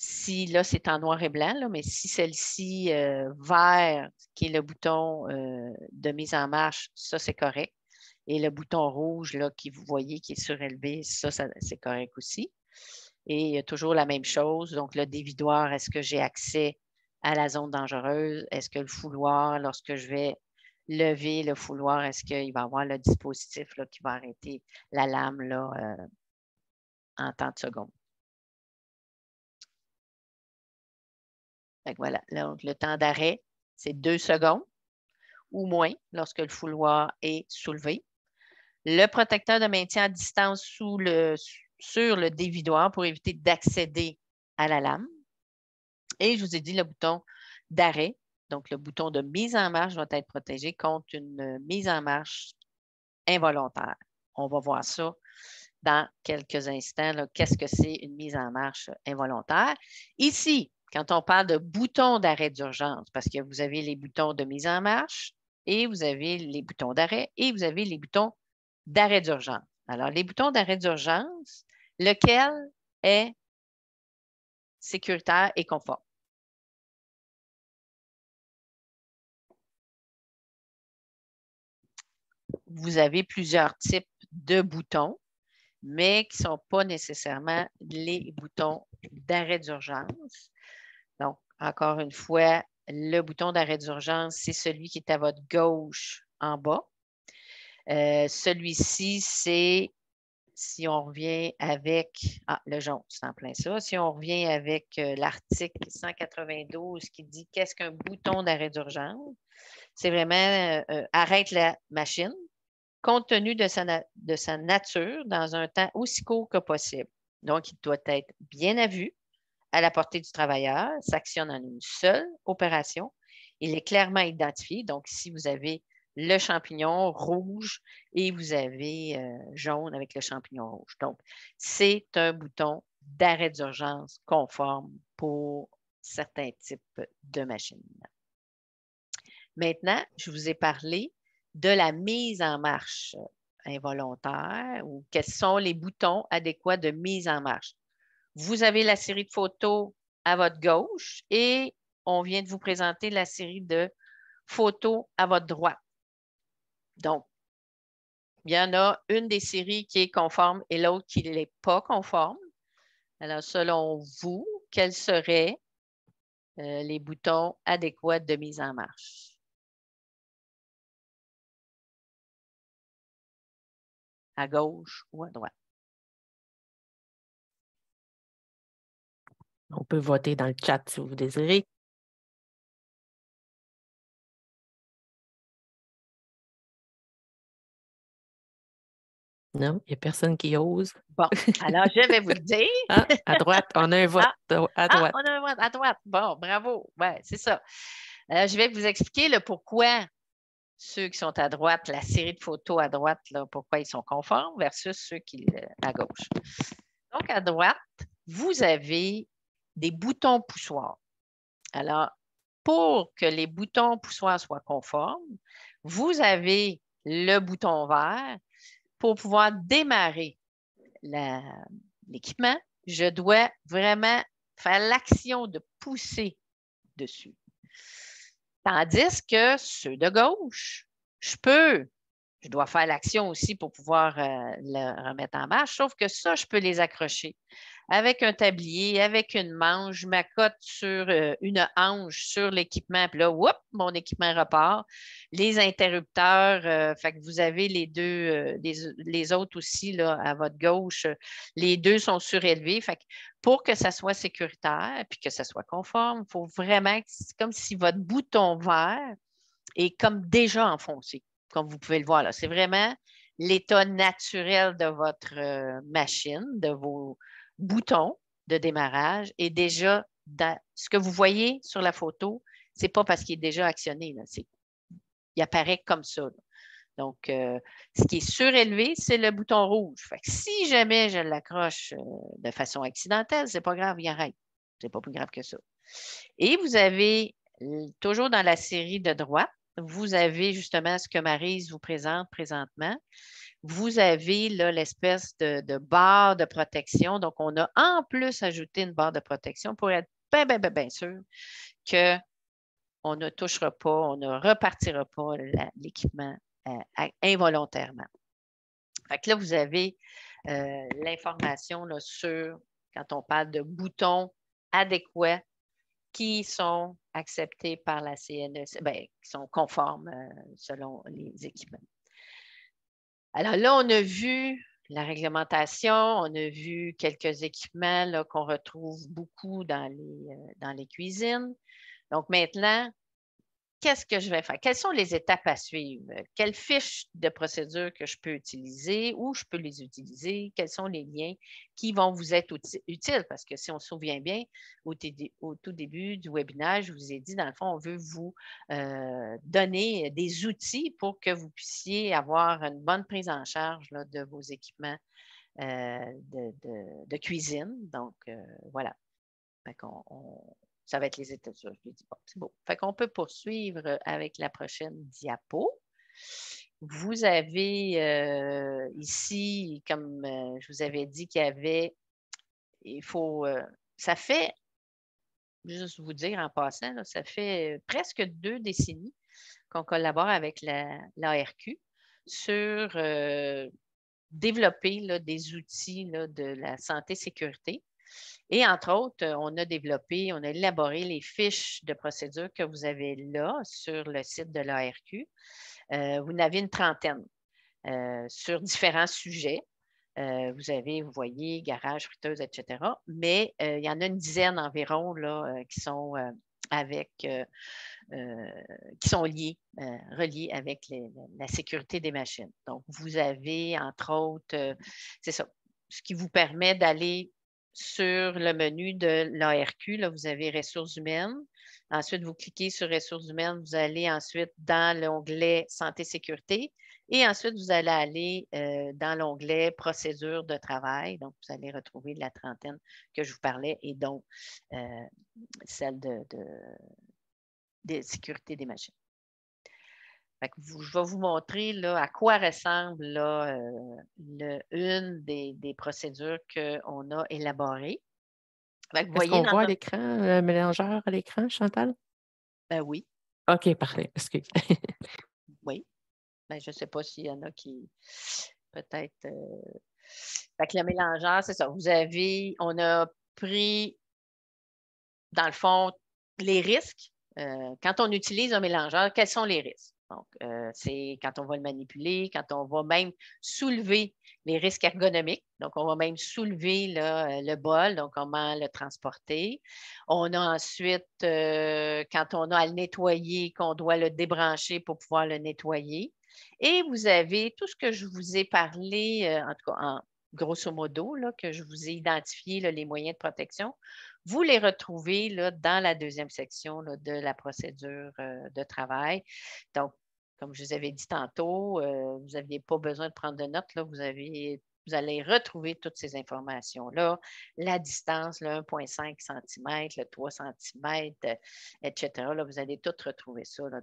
Si là, c'est en noir et blanc, là, mais si celle-ci vert, qui est le bouton de mise en marche, ça, c'est correct. Et le bouton rouge, là, vous voyez, qui est surélevé, ça c'est correct aussi. Et il y a toujours la même chose. Donc, le dévidoir, est-ce que j'ai accès à la zone dangereuse? Est-ce que le fouloir, lorsque je vais lever le fouloir, est-ce qu'il va y avoir le dispositif là, qui va arrêter la lame là, en temps de secondes? Voilà. Donc, le temps d'arrêt, c'est 2 secondes ou moins lorsque le fouloir est soulevé. Le protecteur de maintien à distance sur le dévidoir pour éviter d'accéder à la lame. Et je vous ai dit le bouton d'arrêt. Donc, le bouton de mise en marche doit être protégé contre une mise en marche involontaire. On va voir ça dans quelques instants. Qu'est-ce que c'est une mise en marche involontaire? Ici, quand on parle de bouton d'arrêt d'urgence, parce que vous avez les boutons de mise en marche et vous avez les boutons d'arrêt et vous avez les boutons d'arrêt d'urgence. Alors, les boutons d'arrêt d'urgence, lequel est sécuritaire et conforme? Vous avez plusieurs types de boutons, mais qui ne sont pas nécessairement les boutons d'arrêt d'urgence. Donc, encore une fois, le bouton d'arrêt d'urgence, c'est celui qui est à votre gauche en bas. Celui-ci, c'est, si on revient avec, le jaune, c'est en plein ça. Si on revient avec l'article 192 qui dit qu'est-ce qu'un bouton d'arrêt d'urgence, c'est vraiment arrête la machine compte tenu de sa nature dans un temps aussi court que possible. Donc, il doit être bien à vue, à la portée du travailleur, s'actionne en une seule opération. Il est clairement identifié. Donc, ici, vous avez le champignon rouge et vous avez jaune avec le champignon rouge. Donc, c'est un bouton d'arrêt d'urgence conforme pour certains types de machines. Maintenant, je vous ai parlé de la mise en marche involontaire ou quels sont les boutons adéquats de mise en marche. Vous avez la série de photos à votre gauche et on vient de vous présenter la série de photos à votre droite. Donc, il y en a une des séries qui est conforme et l'autre qui n'est pas conforme. Alors, selon vous, quels seraient les boutons adéquats de mise en marche? À gauche ou à droite? On peut voter dans le chat si vous désirez. Non, il n'y a personne qui ose. Bon, alors je vais vous le dire. À droite, on a un vote à droite. On a un vote à droite. Bon, bravo. Oui, c'est ça. Je vais vous expliquer le pourquoi ceux qui sont à droite, la série de photos à droite, là, pourquoi ils sont conformes versus ceux qui à gauche. Donc, à droite, vous avez des boutons poussoirs. Alors, pour que les boutons poussoirs soient conformes, vous avez le bouton vert. Pour pouvoir démarrer l'équipement, je dois vraiment faire l'action de pousser dessus. Tandis que ceux de gauche, je dois faire l'action aussi pour pouvoir le remettre en marche, sauf que ça, je peux les accrocher avec un tablier, avec une manche, je m'accote sur une hanche sur l'équipement, puis là, whoop, mon équipement repart. Les interrupteurs, fait que vous avez les deux, les autres aussi là, à votre gauche, les deux sont surélevés. Fait que pour que ça soit sécuritaire puis que ça soit conforme, il faut vraiment, c'est comme si votre bouton vert est comme déjà enfoncé, comme vous pouvez le voir là. C'est vraiment l'état naturel de votre machine, de vos bouton de démarrage est déjà dans ce que vous voyez sur la photo, ce n'est pas parce qu'il est déjà actionné. Là, il apparaît comme ça. Là. Donc, ce qui est surélevé, c'est le bouton rouge. Fait que si jamais je l'accroche de façon accidentelle, ce n'est pas grave, il arrête. Ce n'est pas plus grave que ça. Et vous avez, toujours dans la série de droite, vous avez justement ce que Maryse vous présente présentement. Vous avez là l'espèce de barre de protection. Donc, on a en plus ajouté une barre de protection pour être bien sûr qu'on ne touchera pas, on ne repartira pas l'équipement involontairement. Fait que là, vous avez l'information sur, quand on parle de boutons adéquats qui sont acceptés par la CNEC, qui sont conformes selon les équipements. Alors là, on a vu la réglementation, on a vu quelques équipements qu'on retrouve beaucoup dans les cuisines. Donc maintenant, qu'est-ce que je vais faire? Quelles sont les étapes à suivre? Quelles fiches de procédure que je peux utiliser? Où je peux les utiliser? Quels sont les liens qui vont vous être utiles? Parce que si on se souvient bien, au tout début du webinaire, je vous ai dit, dans le fond, on veut vous donner des outils pour que vous puissiez avoir une bonne prise en charge là, de vos équipements de cuisine. Donc, voilà. Fait ça va être les étapes. Je lui dis, bon, c'est beau. Fait qu'on peut poursuivre avec la prochaine diapo. Vous avez ici, comme je vous avais dit qu'il y avait, ça fait, juste vous dire en passant, là, ça fait presque 2 décennies qu'on collabore avec l'ARQ sur développer là, des outils là, de la santé-sécurité. Et entre autres, on a élaboré les fiches de procédure que vous avez là sur le site de l'ARQ. Vous en avez une trentaine sur différents sujets. Vous voyez, garage, friteuse, etc. Mais il y en a une dizaine environ là, qui sont reliés avec la sécurité des machines. Donc, vous avez, entre autres, c'est ça, ce qui vous permet d'aller sur le menu de l'ARQ, là, vous avez ressources humaines. Ensuite, vous cliquez sur ressources humaines, vous allez ensuite dans l'onglet santé-sécurité et ensuite, vous allez aller dans l'onglet procédures de travail. Donc, vous allez retrouver la trentaine que je vous parlais et dont celle de sécurité des machines. Je vais vous montrer là, à quoi ressemble là, une des procédures qu'on a élaborées. Est-ce qu'on voit à l'écran, le mélangeur à l'écran, Chantal? Oui. OK, parfait. Excuse. Oui. Je ne sais pas s'il y en a qui peut-être. Le mélangeur, c'est ça. On a pris, dans le fond, les risques. Quand on utilise un mélangeur, quels sont les risques? Donc, c'est quand on va le manipuler, quand on va même soulever les risques ergonomiques. Donc, on va même soulever là, le bol, donc comment le transporter. On a ensuite, quand on a à le nettoyer, qu'on doit le débrancher pour pouvoir le nettoyer. Et vous avez tout ce que je vous ai parlé, en tout cas, grosso modo, là, que je vous ai identifié là, les moyens de protection, vous les retrouvez là, dans la deuxième section là, de la procédure de travail. Donc, comme je vous avais dit tantôt, vous n'aviez pas besoin de prendre de notes. Là, vous allez retrouver toutes ces informations-là, la distance, le 1,5 cm, le 3 cm, etc. Là, vous allez tout retrouver ça là,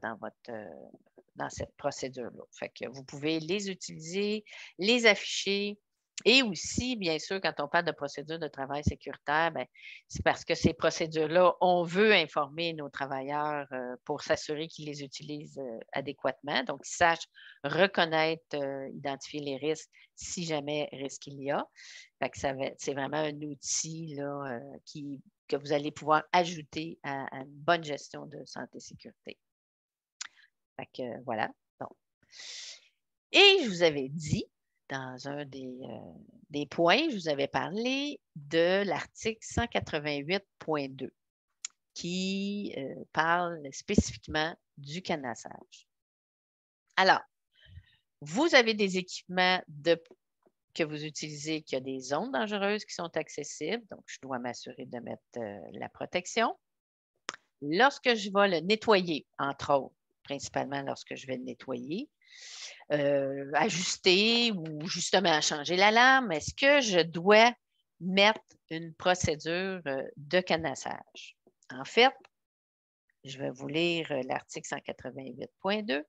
dans cette procédure-là. Fait que vous pouvez les utiliser, les afficher. Et aussi, bien sûr, quand on parle de procédure de travail sécuritaire, bien, c'est parce que ces procédures-là, on veut informer nos travailleurs pour s'assurer qu'ils les utilisent adéquatement. Donc, ils sachent reconnaître, identifier les risques si jamais risque il y a. Fait que c'est vraiment un outil là, que vous allez pouvoir ajouter à une bonne gestion de santé et sécurité. Fait que voilà. Bon. Et je vous avais dit, dans un des points, je vous avais parlé de l'article 188.2 qui parle spécifiquement du cadenassage. Alors, vous avez des équipements que vous utilisez, qu'il y a des zones dangereuses qui sont accessibles, donc je dois m'assurer de mettre la protection. Lorsque je vais le nettoyer, entre autres, principalement lorsque je vais le nettoyer, ajuster ou justement changer la lame, est-ce que je dois mettre une procédure de cadenassage? En fait, je vais vous lire l'article 188.2.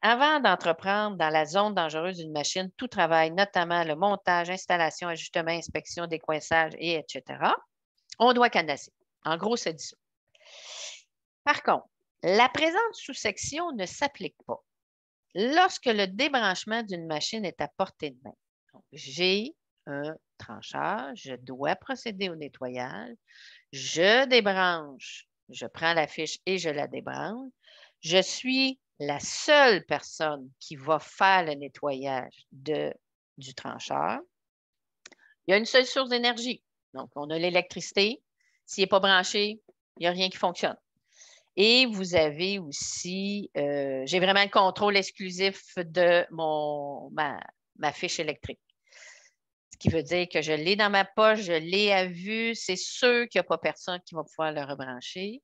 Avant d'entreprendre dans la zone dangereuse d'une machine tout travail, notamment le montage, installation, ajustement, inspection, décoinçage, et etc., on doit cadenasser. En gros, c'est dit ça. Par contre, la présente sous-section ne s'applique pas lorsque le débranchement d'une machine est à portée de main. Donc, j'ai un trancheur, je dois procéder au nettoyage, je débranche, je prends la fiche et je la débranche. Je suis la seule personne qui va faire le nettoyage du trancheur. Il y a une seule source d'énergie. Donc, on a l'électricité. S'il n'est pas branché, il n'y a rien qui fonctionne. Et vous avez aussi, j'ai vraiment le contrôle exclusif de ma fiche électrique. Ce qui veut dire que je l'ai dans ma poche, je l'ai à vue, c'est sûr qu'il n'y a pas personne qui va pouvoir le rebrancher.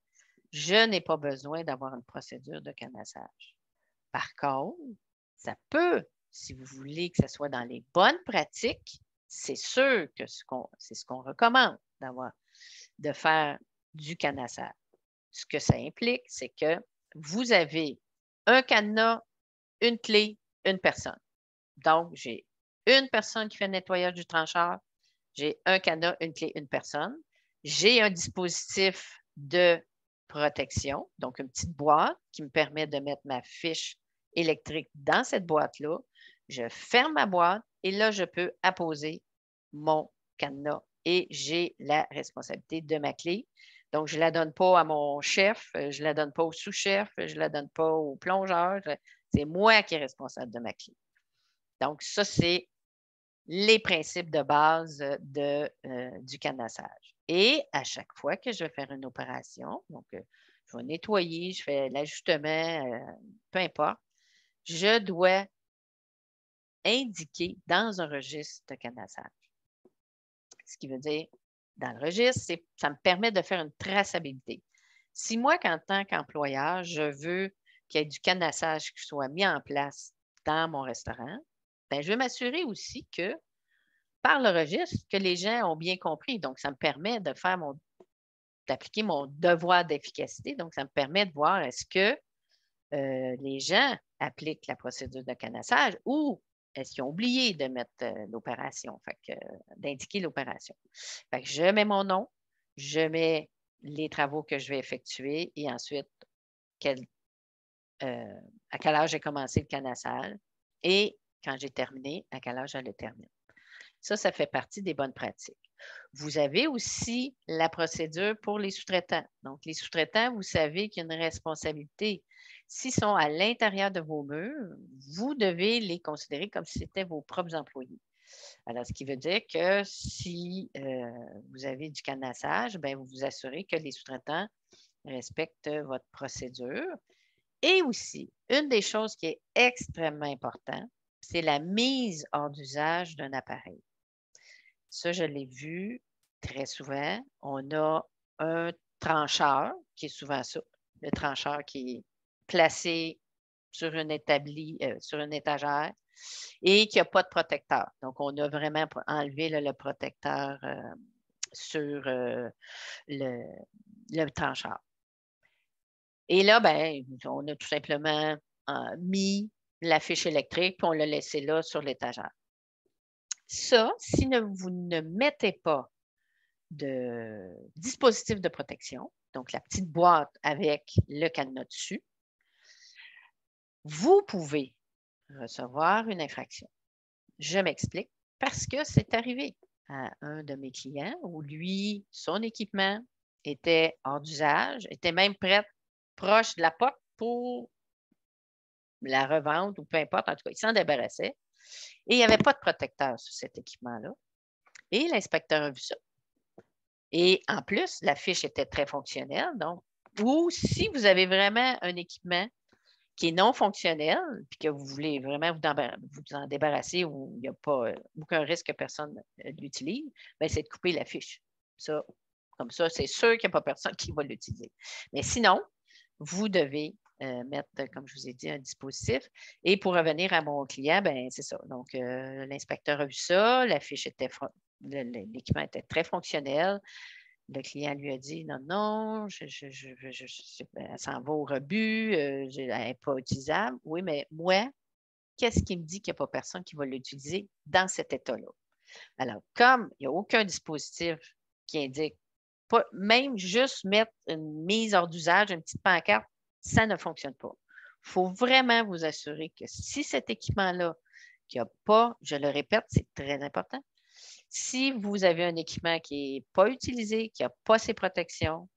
Je n'ai pas besoin d'avoir une procédure de cadenassage. Par contre, ça peut, si vous voulez que ce soit dans les bonnes pratiques, c'est sûr que c'est ce qu'on recommande de faire du cadenassage. Ce que ça implique, c'est que vous avez un cadenas, une clé, une personne. Donc, j'ai une personne qui fait le nettoyage du trancheur, j'ai un cadenas, une clé, une personne. J'ai un dispositif de protection, donc une petite boîte qui me permet de mettre ma fiche électrique dans cette boîte-là. Je ferme ma boîte et là, je peux apposer mon cadenas et j'ai la responsabilité de ma clé. Donc, je ne la donne pas à mon chef, je ne la donne pas au sous-chef, je ne la donne pas au plongeur. C'est moi qui est responsable de ma clé. Donc, ça, c'est les principes de base du cadenassage. Et à chaque fois que je vais faire une opération, donc je vais nettoyer, je fais l'ajustement, peu importe, je dois indiquer dans un registre de cadenassage. Ce qui veut dire, dans le registre, ça me permet de faire une traçabilité. Si moi, en tant qu'employeur, je veux qu'il y ait du cadenassage qui soit mis en place dans mon restaurant, bien, je vais m'assurer aussi que, par le registre, que les gens ont bien compris. Donc, ça me permet d'appliquer mon devoir d'efficacité. Donc, ça me permet de voir est-ce que les gens appliquent la procédure de cadenassage ou est-ce qu'ils ont oublié de mettre l'opération, d'indiquer l'opération. Fait que je mets mon nom, je mets les travaux que je vais effectuer et ensuite à quelle heure j'ai commencé le cadenassage et quand j'ai terminé, à quelle heure je le termine. Ça fait partie des bonnes pratiques. Vous avez aussi la procédure pour les sous-traitants. Donc, les sous-traitants, vous savez qu'il y a une responsabilité. S'ils sont à l'intérieur de vos murs, vous devez les considérer comme si c'était vos propres employés. Alors, ce qui veut dire que si vous avez du cadenassage, bien, vous vous assurez que les sous-traitants respectent votre procédure. Et aussi, une des choses qui est extrêmement importante, c'est la mise hors d'usage d'un appareil. Ça, je l'ai vu très souvent. On a un trancheur, qui est souvent ça, le trancheur qui est placé sur une sur une étagère et qui n'a pas de protecteur. Donc, on a vraiment enlevé là, le protecteur sur le trancheur. Et là, ben, on a tout simplement mis la fiche électrique puis on l'a laissé là sur l'étagère. Ça, si vous ne mettez pas de dispositif de protection, donc la petite boîte avec le cadenas dessus, vous pouvez recevoir une infraction. Je m'explique parce que c'est arrivé à un de mes clients où lui, son équipement était hors d'usage, était même proche de la porte pour la revente ou peu importe. En tout cas, il s'en débarrassait. Et il n'y avait pas de protecteur sur cet équipement-là. Et l'inspecteur a vu ça. Et en plus, la fiche était très fonctionnelle. Donc, ou si vous avez vraiment un équipement qui est non fonctionnel, puis que vous voulez vraiment vous en débarrasser où il n'y a pas aucun risque que personne l'utilise, bien, c'est de couper la fiche. Ça, comme ça, c'est sûr qu'il n'y a pas personne qui va l'utiliser. Mais sinon, vous devez mettre, comme je vous ai dit, un dispositif. Et pour revenir à mon client, ben c'est ça. Donc, l'inspecteur a vu ça, la fiche l'équipement était très fonctionnel. Le client lui a dit non, non, elle s'en va au rebut, elle n'est pas utilisable. Oui, mais moi, qu'est-ce qui me dit qu'il n'y a pas personne qui va l'utiliser dans cet état-là? Alors, comme il n'y a aucun dispositif qui indique, même juste mettre une mise hors d'usage, une petite pancarte, ça ne fonctionne pas. Il faut vraiment vous assurer que si cet équipement-là, qui n'a pas, je le répète, c'est très important, si vous avez un équipement qui n'est pas utilisé, qui n'a pas ses protections,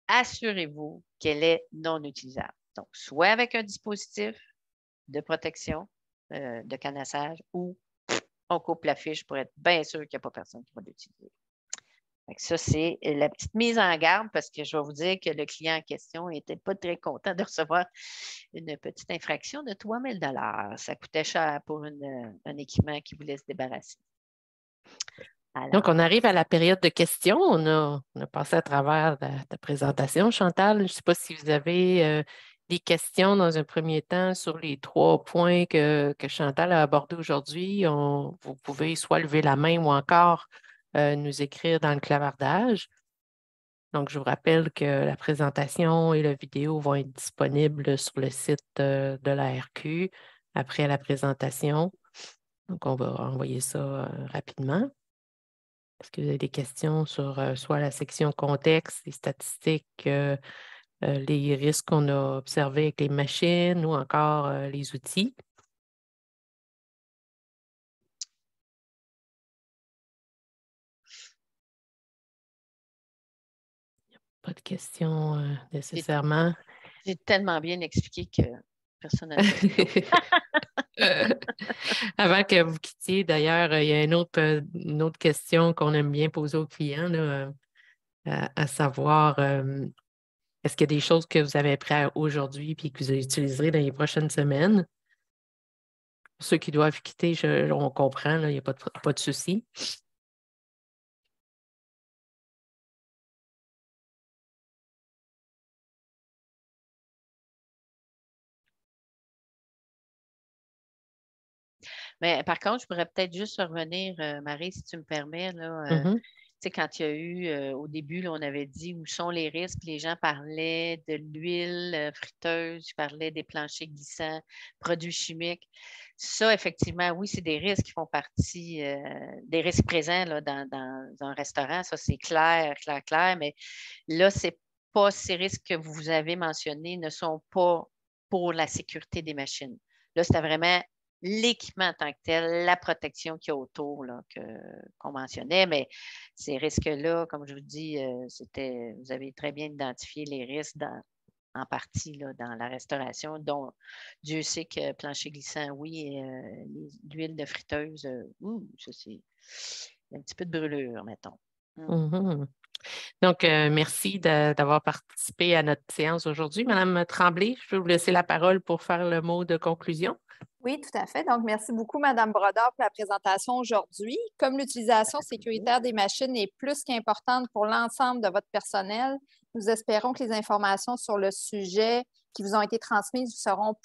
assurez-vous qu'elle est non utilisable. Donc, soit avec un dispositif de protection, de canassage, ou on coupe la fiche pour être bien sûr qu'il n'y a pas personne qui va l'utiliser. Ça, c'est la petite mise en garde parce que je vais vous dire que le client en question n'était pas très content de recevoir une petite infraction de 3 000 $. Ça coûtait cher pour un équipement qui voulait se débarrasser. Alors, donc, on arrive à la période de questions. On a passé à travers ta présentation, Chantal. Je ne sais pas si vous avez des questions dans un premier temps sur les 3 points que Chantal a abordés aujourd'hui. Vous pouvez soit lever la main ou encore nous écrire dans le clavardage. Donc, je vous rappelle que la présentation et la vidéo vont être disponibles sur le site de la RQ après la présentation. Donc, on va envoyer ça rapidement. Est-ce que vous avez des questions sur soit la section contexte, les statistiques, les risques qu'on a observés avec les machines ou encore les outils? Pas de questions nécessairement. J'ai tellement bien expliqué que personne n'a de questions. Avant que vous quittiez, d'ailleurs, il y a une autre question qu'on aime bien poser aux clients, là, à savoir, est-ce qu'il y a des choses que vous avez appris aujourd'hui et que vous utiliserez dans les prochaines semaines? Pour ceux qui doivent quitter, on comprend, là, il n'y a pas de souci. Mais par contre, je pourrais peut-être juste revenir, Marie, si tu me permets, là, tu sais, quand il y a eu, au début, là, on avait dit où sont les risques, les gens parlaient de l'huile friteuse, ils parlaient des planchers glissants, produits chimiques. Ça, effectivement, oui, c'est des risques qui font partie, des risques présents là, dans un restaurant. Ça, c'est clair, clair, clair. Mais là, c'est pas ces risques que vous avez mentionnés ne sont pas pour la sécurité des machines. Là, c'était vraiment l'équipement en tant que tel, la protection qu'il y a autour là, qu'on mentionnait, mais ces risques-là, comme je vous dis, vous avez très bien identifié les risques en partie là, dans la restauration, dont Dieu sait que plancher glissant, oui, et l'huile de friteuse, ça c'est un petit peu de brûlure, mettons. Donc, merci d'avoir participé à notre séance aujourd'hui. Madame Tremblay, je vais vous laisser la parole pour faire le mot de conclusion. Oui, tout à fait. Donc, merci beaucoup, Mme Brodeur, pour la présentation aujourd'hui. Comme l'utilisation sécuritaire des machines est plus qu'importante pour l'ensemble de votre personnel, nous espérons que les informations sur le sujet qui vous ont été transmises vous seront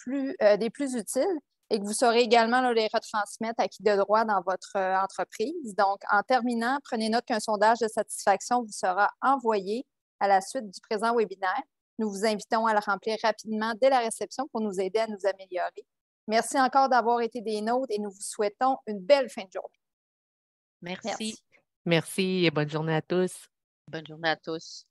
des plus utiles et que vous saurez également les retransmettre à qui de droit dans votre entreprise. Donc, en terminant, prenez note qu'un sondage de satisfaction vous sera envoyé à la suite du présent webinaire. Nous vous invitons à le remplir rapidement dès la réception pour nous aider à nous améliorer. Merci encore d'avoir été des nôtres et nous vous souhaitons une belle fin de journée. Merci. Merci et bonne journée à tous. Bonne journée à tous.